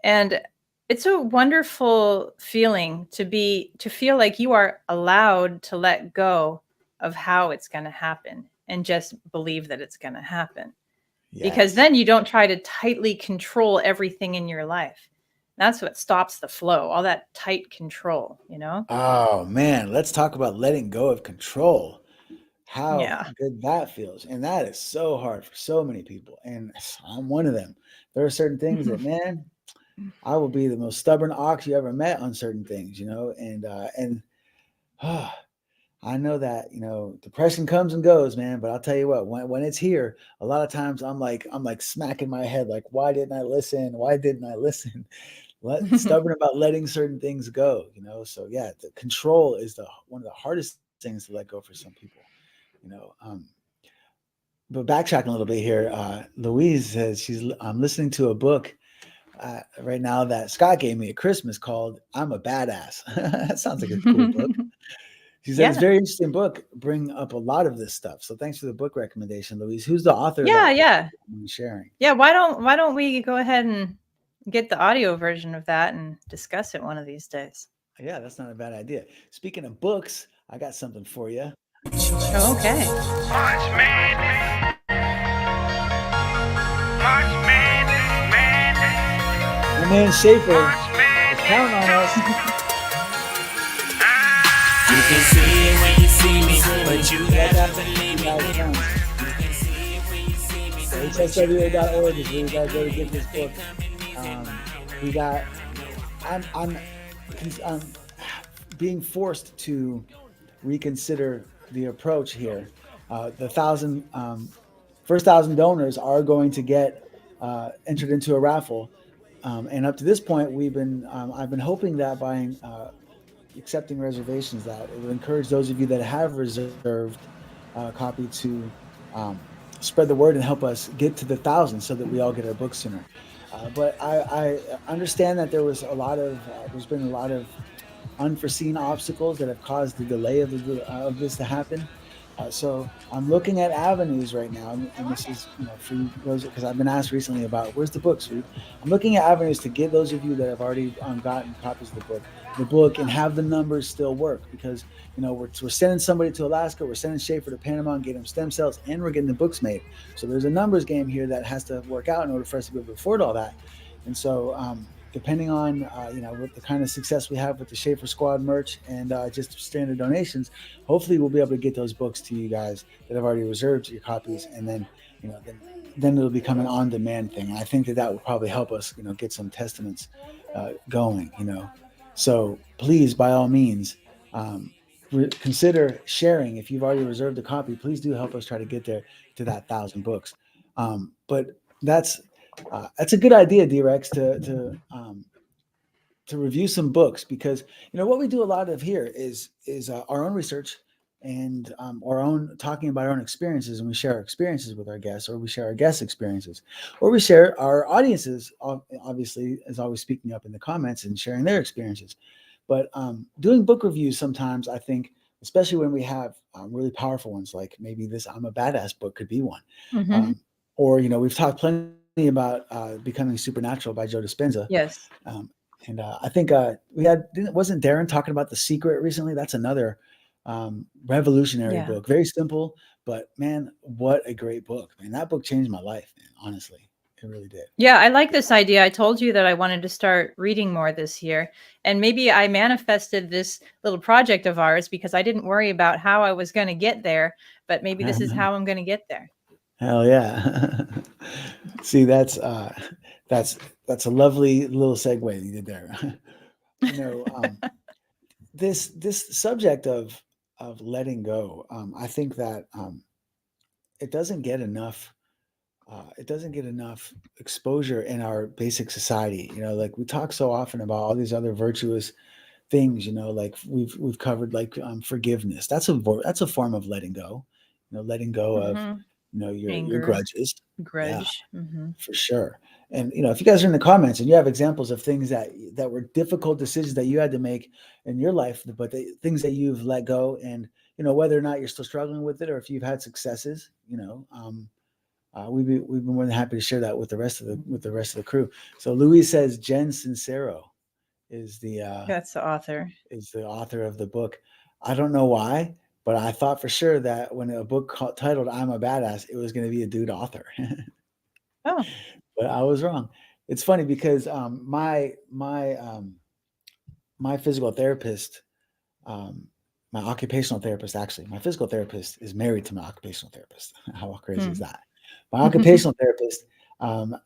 [SPEAKER 4] And it's a wonderful feeling to feel like you are allowed to let go of how it's going to happen and just believe that it's going to happen, because
[SPEAKER 3] Yes.
[SPEAKER 4] then you don't try to tightly control everything in your life. That's what stops the flow, all that tight control.
[SPEAKER 3] Oh man, let's talk about letting go of control. How
[SPEAKER 4] Yeah.
[SPEAKER 3] good that feels. And that is so hard for so many people. And I'm one of them. There are certain things that, man, I will be the most stubborn ox you ever met on certain things, and I know that, depression comes and goes, man, but I'll tell you what, when it's here, a lot of times I'm like smacking my head, like, why didn't I listen? Why didn't I listen? Stubborn about letting certain things go, So yeah, the control is one of the hardest things to let go for some people, you know. But backtracking a little bit here, Louise says I'm listening to a book right now that Scott gave me at Christmas called "I'm a Badass." That sounds like a cool book. She said it's a very interesting book, bring up a lot of this stuff. So thanks for the book recommendation, Louise. Who's the author of that book sharing?
[SPEAKER 4] Yeah, why don't we go ahead and get the audio version of that and discuss it one of these days?
[SPEAKER 3] Yeah, that's not a bad idea. Speaking of books, I got something for you.
[SPEAKER 4] Oh, okay.
[SPEAKER 3] My man Schaefer is counting on us.
[SPEAKER 5] You can see it when you see me, but you gotta believe me.
[SPEAKER 3] HSWA.org is where you guys go to get this book. I'm being forced to reconsider the approach here. The first 1,000 donors are going to get entered into a raffle. And up to this point, I've been hoping that by accepting reservations, that it would encourage those of you that have reserved a copy to spread the word and help us get to the 1,000 so that we all get our books sooner. But I understand that there's been a lot of unforeseen obstacles that have caused the delay of this to happen. So I'm looking at avenues right now, and this is for those, because I've been asked recently about where's the book, Swede. I'm looking at avenues to get those of you that have already gotten copies of the book and have the numbers still work, because we're sending somebody to Alaska, we're sending Schaefer to Panama and getting them stem cells, and we're getting the books made. So there's a numbers game here that has to work out in order for us to be able to afford all that. And so depending on what the kind of success we have with the Schaefer Squad merch and just standard donations, hopefully we'll be able to get those books to you guys that have already reserved your copies, and then it'll become an on-demand thing. And I think that will probably help us get some testaments going. So please, by all means, consider sharing. If you've already reserved a copy, please do help us try to get there to that 1,000 books. But that's a good idea, D-Rex, to review some books, because what we do a lot of here is our own research and our own talking about our own experiences, and we share our experiences with our guests, or we share our guests' experiences, or we share our audiences. Obviously, is always speaking up in the comments and sharing their experiences. But doing book reviews sometimes, I think, especially when we have really powerful ones, like maybe this "I'm a Badass" book could be one, or we've talked plenty about Becoming Supernatural by Joe Dispenza.
[SPEAKER 4] Yes.
[SPEAKER 3] And I think wasn't Darren talking about The Secret recently? That's another revolutionary book. Very simple, but man, what a great book, man. That book changed my life, man. Honestly, it really did.
[SPEAKER 4] Yeah, I like this idea. I told you that I wanted to start reading more this year, and maybe I manifested this little project of ours because I didn't worry about how I was going to get there, but maybe this is how I'm going to get there.
[SPEAKER 3] Hell yeah. See, that's a lovely little segue you did there. This subject of letting go, I think that it doesn't get enough exposure in our basic society. Like we talk so often about all these other virtuous things, like we've covered, like forgiveness. That's a form of letting go. Letting go of your grudges.
[SPEAKER 4] Grudge.
[SPEAKER 3] Yeah, for sure. And if you guys are in the comments and you have examples of things that were difficult decisions that you had to make in your life, but things that you've let go, and whether or not you're still struggling with it, or if you've had successes, we'd be more than happy to share that with the rest of the crew. So Louise says Jen Sincero is
[SPEAKER 4] that's the author.
[SPEAKER 3] Is the author of the book. I don't know why, but I thought for sure that when a book titled "I'm a Badass," it was going to be a dude author.
[SPEAKER 4] Oh,
[SPEAKER 3] but I was wrong. It's funny because my physical therapist, my occupational therapist, actually, my physical therapist is married to my occupational therapist. How crazy is that? My occupational therapist,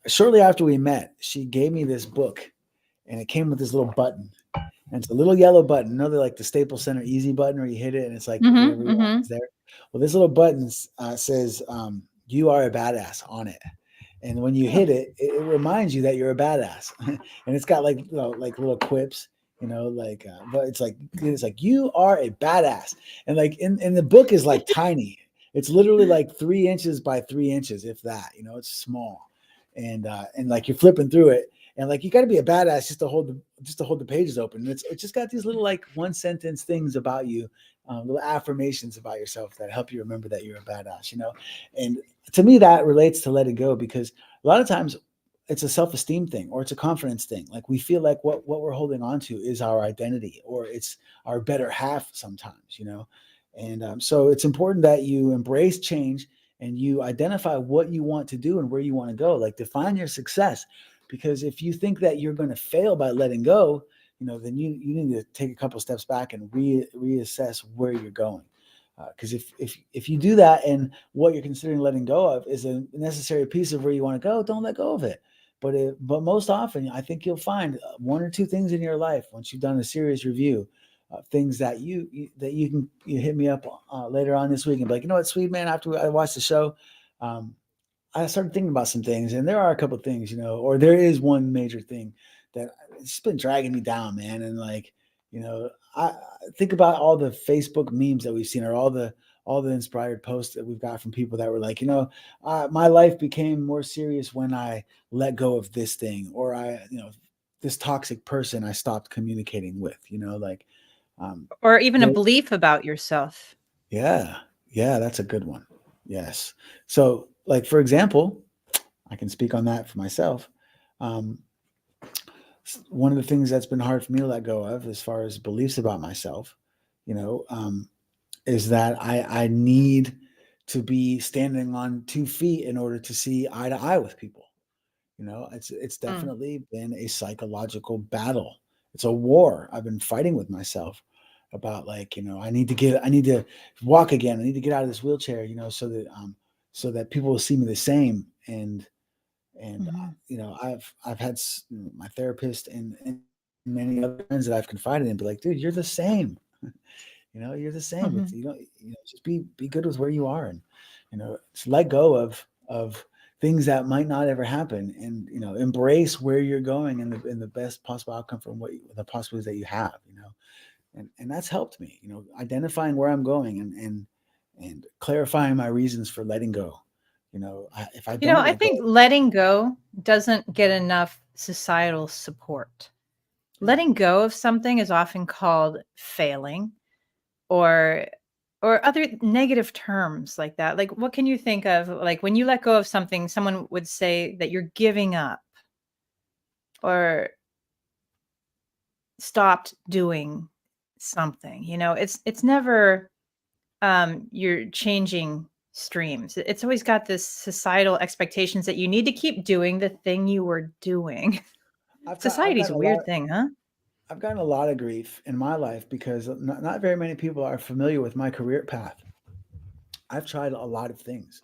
[SPEAKER 3] shortly after we met, she gave me this book, and it came with this little button. And it's a little yellow button. They're like the Staples Center easy button where you hit it and it's like whatever you want is there. Well, this little button says "You are a badass" on it. And when you hit it, it reminds you that you're a badass. And it's got like little quips, but it's like "You are a badass." And like in the book is like tiny. It's literally like 3 inches by 3 inches, if that. It's small. And like you're flipping through it. And like you got to be a badass just to hold the pages open. And it's just got these little like one sentence things about you little affirmations about yourself that help you remember that you're a badass, And to me, that relates to letting go, because a lot of times it's a self-esteem thing, or it's a confidence thing. Like we feel like what we're holding on to is our identity, or it's our better half sometimes, And so it's important that you embrace change and you identify what you want to do and where you want to go. Like define your success, because if you think that you're going to fail by letting go, then you need to take a couple steps back and reassess where you're going. Because if you do that and what you're considering letting go of is a necessary piece of where you want to go, don't let go of it. But most often, I think you'll find one or two things in your life once you've done a serious review, things that you can hit me up later on this week and be like, you know what, Swede man, after I watched the show, I started thinking about some things, and there are a couple of things, or there is one major thing that it's been dragging me down, man. And like, I think about all the Facebook memes that we've seen, or all the inspired posts that we've got from people that were like, my life became more serious when I let go of this thing, or this toxic person I stopped communicating with,
[SPEAKER 4] or even a belief about yourself.
[SPEAKER 3] Yeah, that's a good one. Yes. So, like, for example, I can speak on that for myself. One of the things that's been hard for me to let go of, as far as beliefs about myself, is that I need to be standing on 2 feet in order to see eye to eye with people. It's definitely been a psychological battle. It's a war I've been fighting with myself about, like, I need to walk again. I need to get out of this wheelchair, so that people will see me the same. And I've had my therapist and many other friends that I've confided in be like, dude, you're the same. You're the same. It's, just be good with where you are, and just let go of things that might not ever happen, and embrace where you're going and the best possible outcome from the possibilities that you have. And that's helped me, identifying where I'm going and clarifying my reasons for letting go. If I don't,
[SPEAKER 4] I think letting go doesn't get enough societal support. Letting go of something is often called failing, or other negative terms like that. Like, what can you think of? Like, when you let go of something, someone would say that you're giving up, or stopped doing something. It's never you're changing streams. It's always got this societal expectations that you need to keep doing the thing you were doing. Society's a weird thing, huh?
[SPEAKER 3] I've gotten a lot of grief in my life because not very many people are familiar with my career path. I've tried a lot of things,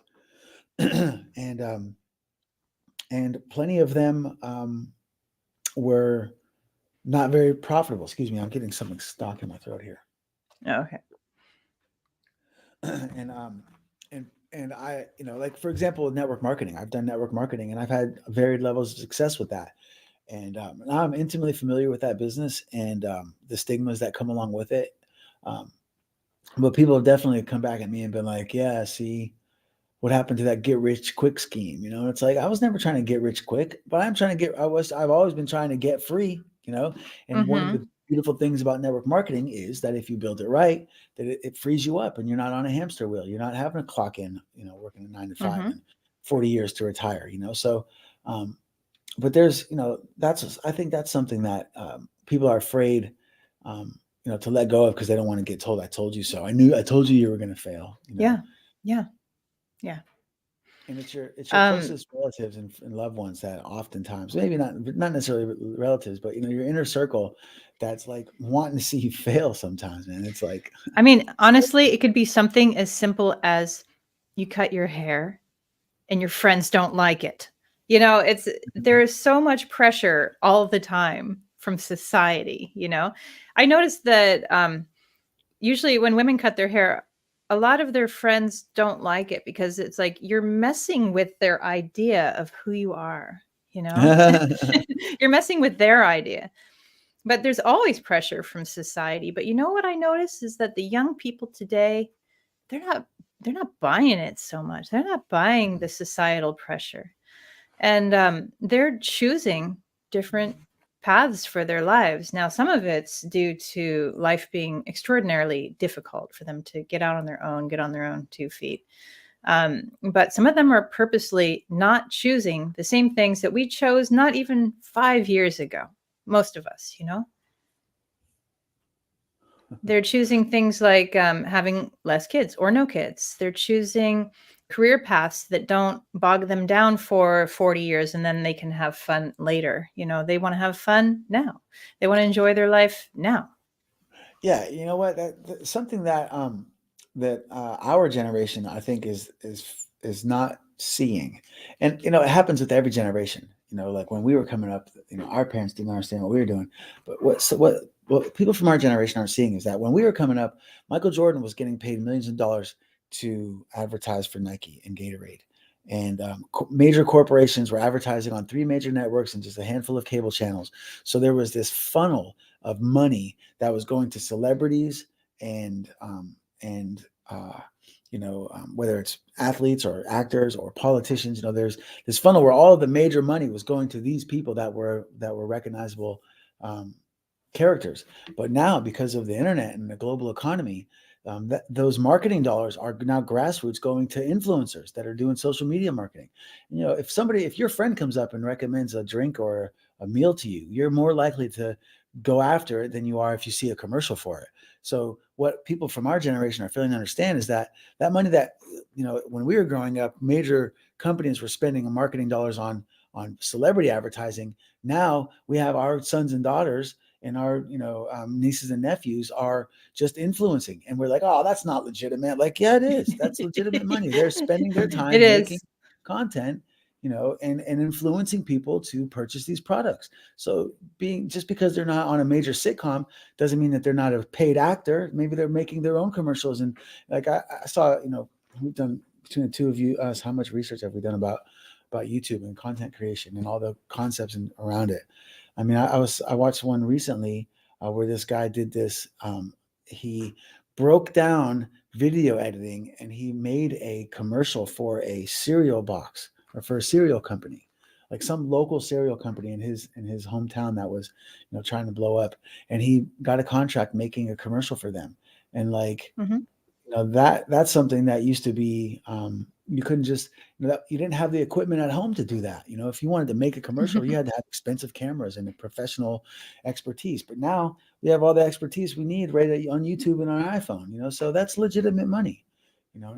[SPEAKER 3] and plenty of them were not very profitable. Excuse me, I'm getting something stuck in my throat here.
[SPEAKER 4] Oh, okay.
[SPEAKER 3] And I, like, for example, network marketing. I've done network marketing, and I've had varied levels of success with that. And now I'm intimately familiar with that business and the stigmas that come along with it. But people have definitely come back at me and been like, yeah, see what happened to that get rich quick scheme. It's like, I was never trying to get rich quick, but I've always been trying to get free, and one of the beautiful things about network marketing is that if you build it right, that it frees you up and you're not on a hamster wheel. You're not having to clock in, working a 9 to 5 and 40 years to retire, So, but there's, I think that's something that people are afraid, to let go of because they don't want to get told, I told you so. I told you were going to fail.
[SPEAKER 4] Yeah.
[SPEAKER 3] And it's your closest relatives and loved ones that oftentimes, maybe not necessarily relatives, but your inner circle that's like wanting to see you fail sometimes, man. It's like,
[SPEAKER 4] I mean, honestly, it could be something as simple as you cut your hair and your friends don't like it. There is so much pressure all the time from society. I noticed that usually when women cut their hair, a lot of their friends don't like it because it's like you're messing with their idea of who you are. You're messing with their idea. But there's always pressure from society. But what I notice is that the young people today, they're not buying it so much. They're not buying the societal pressure. And they're choosing different paths for their lives. Now, some of it's due to life being extraordinarily difficult for them to get out on their own, get on their own 2 feet. But some of them are purposely not choosing the same things that we chose not even 5 years ago. Most of us, they're choosing things like having less kids or no kids. They're choosing career paths that don't bog them down for 40 years and then they can have fun later. They want to have fun now. They want to enjoy their life now.
[SPEAKER 3] Yeah, you know what? Something that our generation, I think, is not seeing, and it happens with every generation. Like when we were coming up, our parents didn't understand what we were doing, but what people from our generation aren't seeing is that when we were coming up, Michael Jordan was getting paid millions of dollars to advertise for Nike and Gatorade. And major corporations were advertising on 3 major networks and just a handful of cable channels. So there was this funnel of money that was going to celebrities and whether it's athletes or actors or politicians. There's this funnel where all of the major money was going to these people that were recognizable characters. But now, because of the internet and the global economy, those marketing dollars are now grassroots going to influencers that are doing social media marketing. If your friend comes up and recommends a drink or a meal to you, you're more likely to go after it than you are if you see a commercial for it. So what people from our generation are failing to understand is that money that, when we were growing up, major companies were spending marketing dollars on celebrity advertising. Now we have our sons and daughters and our nieces and nephews are just influencing, and we're like, oh, that's not legitimate. Like, yeah, it is. That's legitimate money. They're spending their time making content, and influencing people to purchase these products. So just because they're not on a major sitcom doesn't mean that they're not a paid actor. Maybe they're making their own commercials. And like I saw, we've done, between the two of you, us, how much research have we done about YouTube and content creation and all the concepts around it? I mean, I watched one recently where this guy did this. He broke down video editing and he made a commercial for a cereal box or for a cereal company, like some local cereal company in his hometown that was, trying to blow up. And he got a contract making a commercial for them. And like, that's something that used to be, you couldn't just, you didn't have the equipment at home to do that. If you wanted to make a commercial, you had to have expensive cameras and a professional expertise. But now we have all the expertise we need right on YouTube and on our iPhone, so that's legitimate money.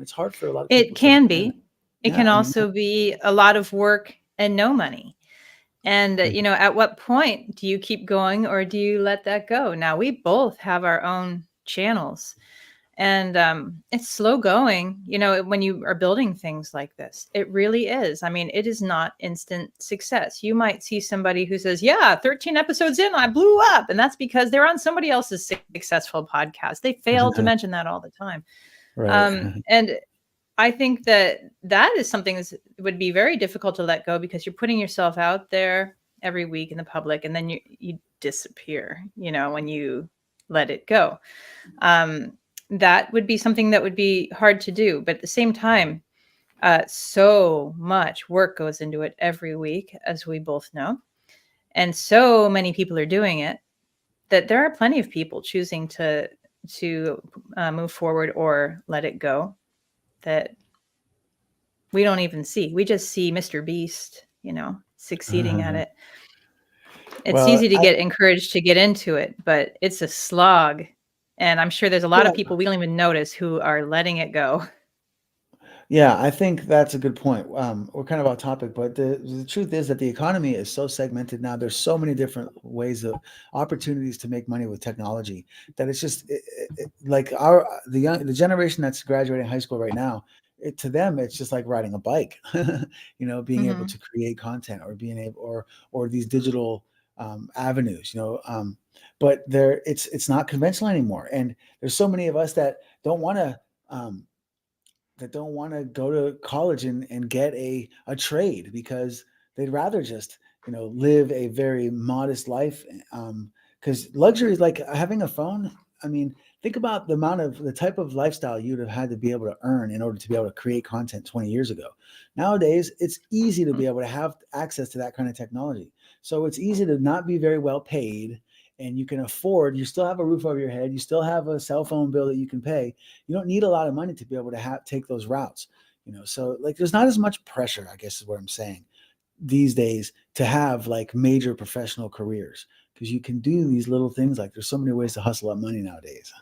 [SPEAKER 3] It's hard for a lot of people.
[SPEAKER 4] It can be. It can also be a lot of work and no money. And, at what point do you keep going or do you let that go? Now, we both have our own channels. And it's slow going, when you are building things like this. It really is. I mean, it is not instant success. You might see somebody who says, yeah, 13 episodes in, I blew up. And that's because they're on somebody else's successful podcast. They fail to mention that all the time.
[SPEAKER 3] Right.
[SPEAKER 4] And I think that is something that would be very difficult to let go because you're putting yourself out there every week in the public and then you disappear, when you let it go. That would be something that would be hard to do. But at the same time, so much work goes into it every week, as we both know. And so many people are doing it that there are plenty of people choosing to move forward or let it go that we don't even see. We just see Mr. Beast, succeeding at it. It's easy to get encouraged to get into it, but it's a slog. And I'm sure there's a lot of people we don't even notice who are letting it go.
[SPEAKER 3] Yeah, I think that's a good point. We're kind of off topic, but the truth is that the economy is so segmented now. There's so many different ways of opportunities to make money with technology that it's just like the generation that's graduating high school right now. To them, it's just like riding a bike, being able to create content or being able or these digital avenues, but it's not conventional anymore. And there's so many of us that don't want to go to college and get a trade because they'd rather just live a very modest life, because luxury is like having a phone. I mean, think about the type of lifestyle you'd have had to be able to earn in order to be able to create content 20 years ago. Nowadays, it's easy to be able to have access to that kind of technology. So it's easy to not be very well paid, and you can afford, you still have a roof over your head, you still have a cell phone bill that you can pay. You don't need a lot of money to be able to take those routes. So like there's not as much pressure, I guess is what I'm saying, these days, to have like major professional careers, because you can do these little things. Like there's so many ways to hustle up money nowadays.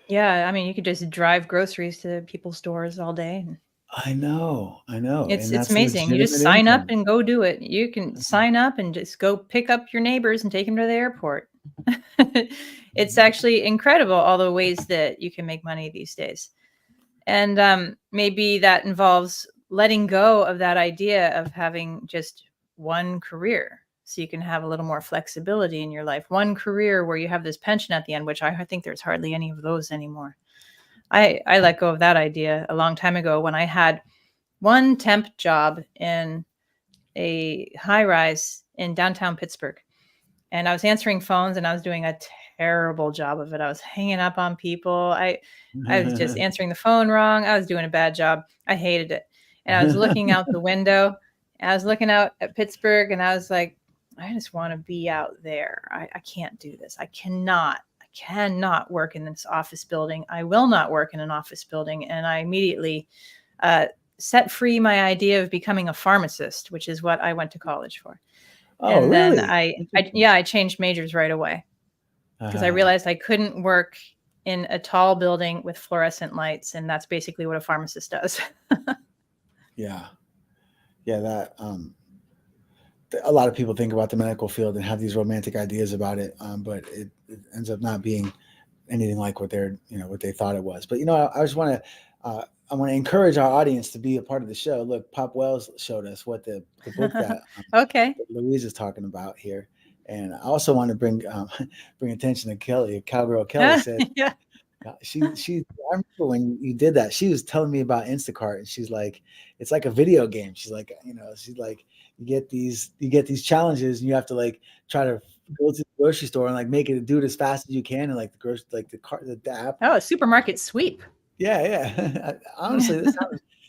[SPEAKER 4] Yeah, I mean, you could just drive groceries to people's stores all day.
[SPEAKER 3] I know.
[SPEAKER 4] It's
[SPEAKER 3] And that's
[SPEAKER 4] amazing. You just
[SPEAKER 3] legitimate
[SPEAKER 4] sign up
[SPEAKER 3] income.
[SPEAKER 4] and go do it. You can sign up and just go pick up your neighbors and take them to the airport. It's actually incredible all the ways that you can make money these days. And maybe that involves letting go of that idea of having just one career, so you can have a little more flexibility in your life. One career where you have this pension at the end, which I think there's hardly any of those anymore. I let go of that idea a long time ago when I had one temp job in a high rise in downtown Pittsburgh. And I was answering phones and I was doing a terrible job of it. I was hanging up on people. I was just answering the phone wrong. I was doing a bad job. I hated it. And I was looking out the window. And I was looking out at Pittsburgh and I was like, I just want to be out there. I can't do this. I cannot work in this office building. I will not work in an office building. And I immediately set free my idea of becoming a pharmacist, which is what I went to college for.
[SPEAKER 3] Oh,
[SPEAKER 4] and
[SPEAKER 3] really?
[SPEAKER 4] then I changed majors right away because I realized I couldn't work in a tall building with fluorescent lights. And that's basically what a pharmacist does.
[SPEAKER 3] Yeah. That, a lot of people think about the medical field and have these romantic ideas about it. But it ends up not being anything like what they thought it was. But, I just want to, I want to encourage our audience to be a part of the show. Look, Pop Wells showed us what the book that
[SPEAKER 4] Okay.
[SPEAKER 3] Louise is talking about here. And I also want to bring attention to Kelly. Cowgirl Kelly said,
[SPEAKER 4] Yeah.
[SPEAKER 3] I remember when you did that, she was telling me about Instacart, and she's like, it's like a video game. She's like, you get these challenges and you have to like try to go to the grocery store and like do it as fast as you can. And like the app.
[SPEAKER 4] Oh, a supermarket sweep.
[SPEAKER 3] Yeah. Honestly, this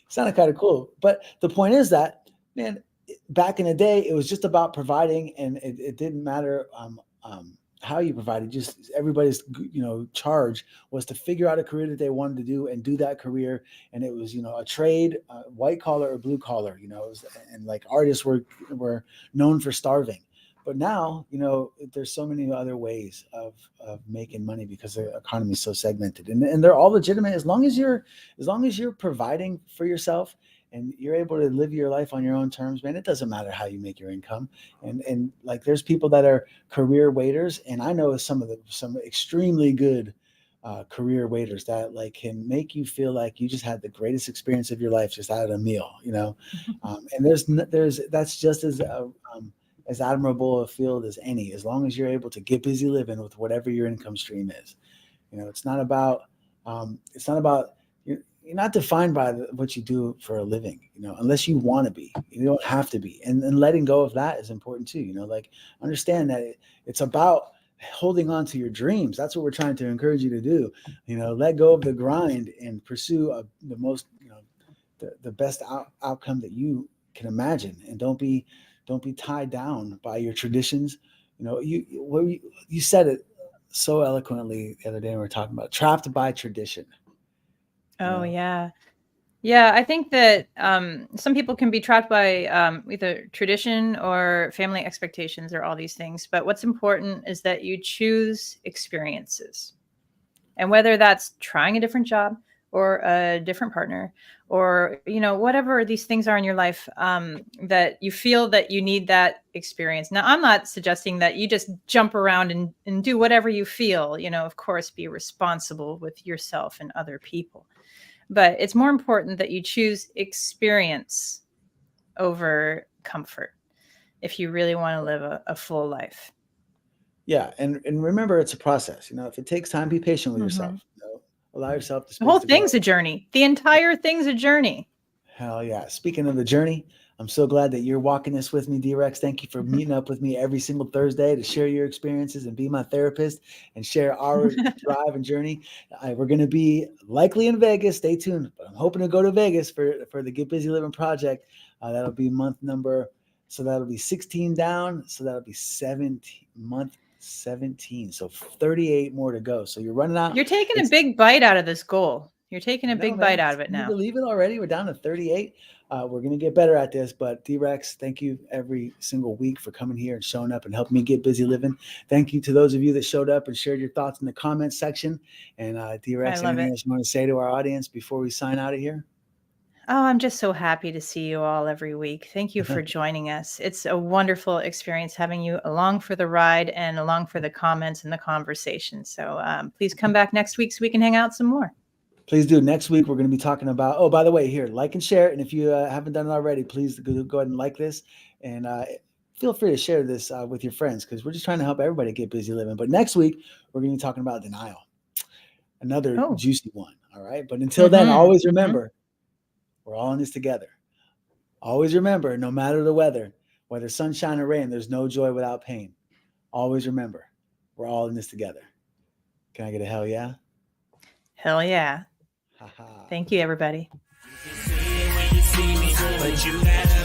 [SPEAKER 3] sounded kind of cool. But the point is that, man, back in the day, it was just about providing, and it didn't matter how you provided. Just everybody's charge was to figure out a career that they wanted to do and do that career. And it was a trade, white collar or blue collar. And like artists were known for starving. But now, there's so many other ways of making money because the economy is so segmented, and they're all legitimate as long as you're providing for yourself and you're able to live your life on your own terms, man. It doesn't matter how you make your income. And like there's people that are career waiters, and I know some extremely good career waiters that like can make you feel like you just had the greatest experience of your life just out of a meal, and that's just as admirable a field as any, as long as you're able to get busy living with whatever your income stream is. It's not about you're not defined by what you do for a living, unless you want to be. You don't have to be. And letting go of that is important too. Like understand that it's about holding on to your dreams. That's what we're trying to encourage you to do. Let go of the grind and pursue the most, the best outcome that you can imagine. And don't be tied down by your traditions. You said it so eloquently the other day when we were talking about trapped by tradition.
[SPEAKER 4] Oh, yeah. Yeah, I think that some people can be trapped by either tradition or family expectations or all these things. But what's important is that you choose experiences. And whether that's trying a different job or a different partner or, whatever these things are in your life, that you feel that you need that experience. Now, I'm not suggesting that you just jump around and do whatever you feel, of course, be responsible with yourself and other people. But it's more important that you choose experience over comfort if you really want to live a full life.
[SPEAKER 3] Yeah. And remember, it's a process. If it takes time, be patient with yourself. Allow yourself to.
[SPEAKER 4] The whole thing's a journey. The entire thing's a journey.
[SPEAKER 3] Hell yeah. Speaking of the journey, I'm so glad that you're walking this with me, D-Rex. Thank you for meeting up with me every single Thursday to share your experiences and be my therapist and share our drive and journey. We're going to be likely in Vegas. Stay tuned. But I'm hoping to go to Vegas for the Get Busy Living Project. That'll be month number. So that'll be 16 down. So that'll be 17. So 38 more to go. So you're running out.
[SPEAKER 4] You're taking a big bite out of this goal. You're taking a big bite out of it
[SPEAKER 3] Can you
[SPEAKER 4] now.
[SPEAKER 3] believe it already? We're down to 38. We're going to get better at this, but D-Rex, thank you every single week for coming here and showing up and helping me get busy living. Thank you to those of you that showed up and shared your thoughts in the comments section. And D-Rex, anything else you want to say to our audience before we sign out of here?
[SPEAKER 4] Oh, I'm just so happy to see you all every week. Thank you for joining us. It's a wonderful experience having you along for the ride and along for the comments and the conversation. So please come back next week so we can hang out some more.
[SPEAKER 3] Please do. Next week, we're going to be talking about, oh, by the way, here, like and share. And if you haven't done it already, please go ahead and like this. And feel free to share this with your friends because we're just trying to help everybody get busy living. But next week, we're going to be talking about denial. Another juicy one. All right. But until then, always remember, we're all in this together. Always remember, no matter the weather, whether sunshine or rain, there's no joy without pain. Always remember, we're all in this together. Can I get a hell yeah?
[SPEAKER 4] Hell yeah. Thank you, everybody.
[SPEAKER 5] But you gotta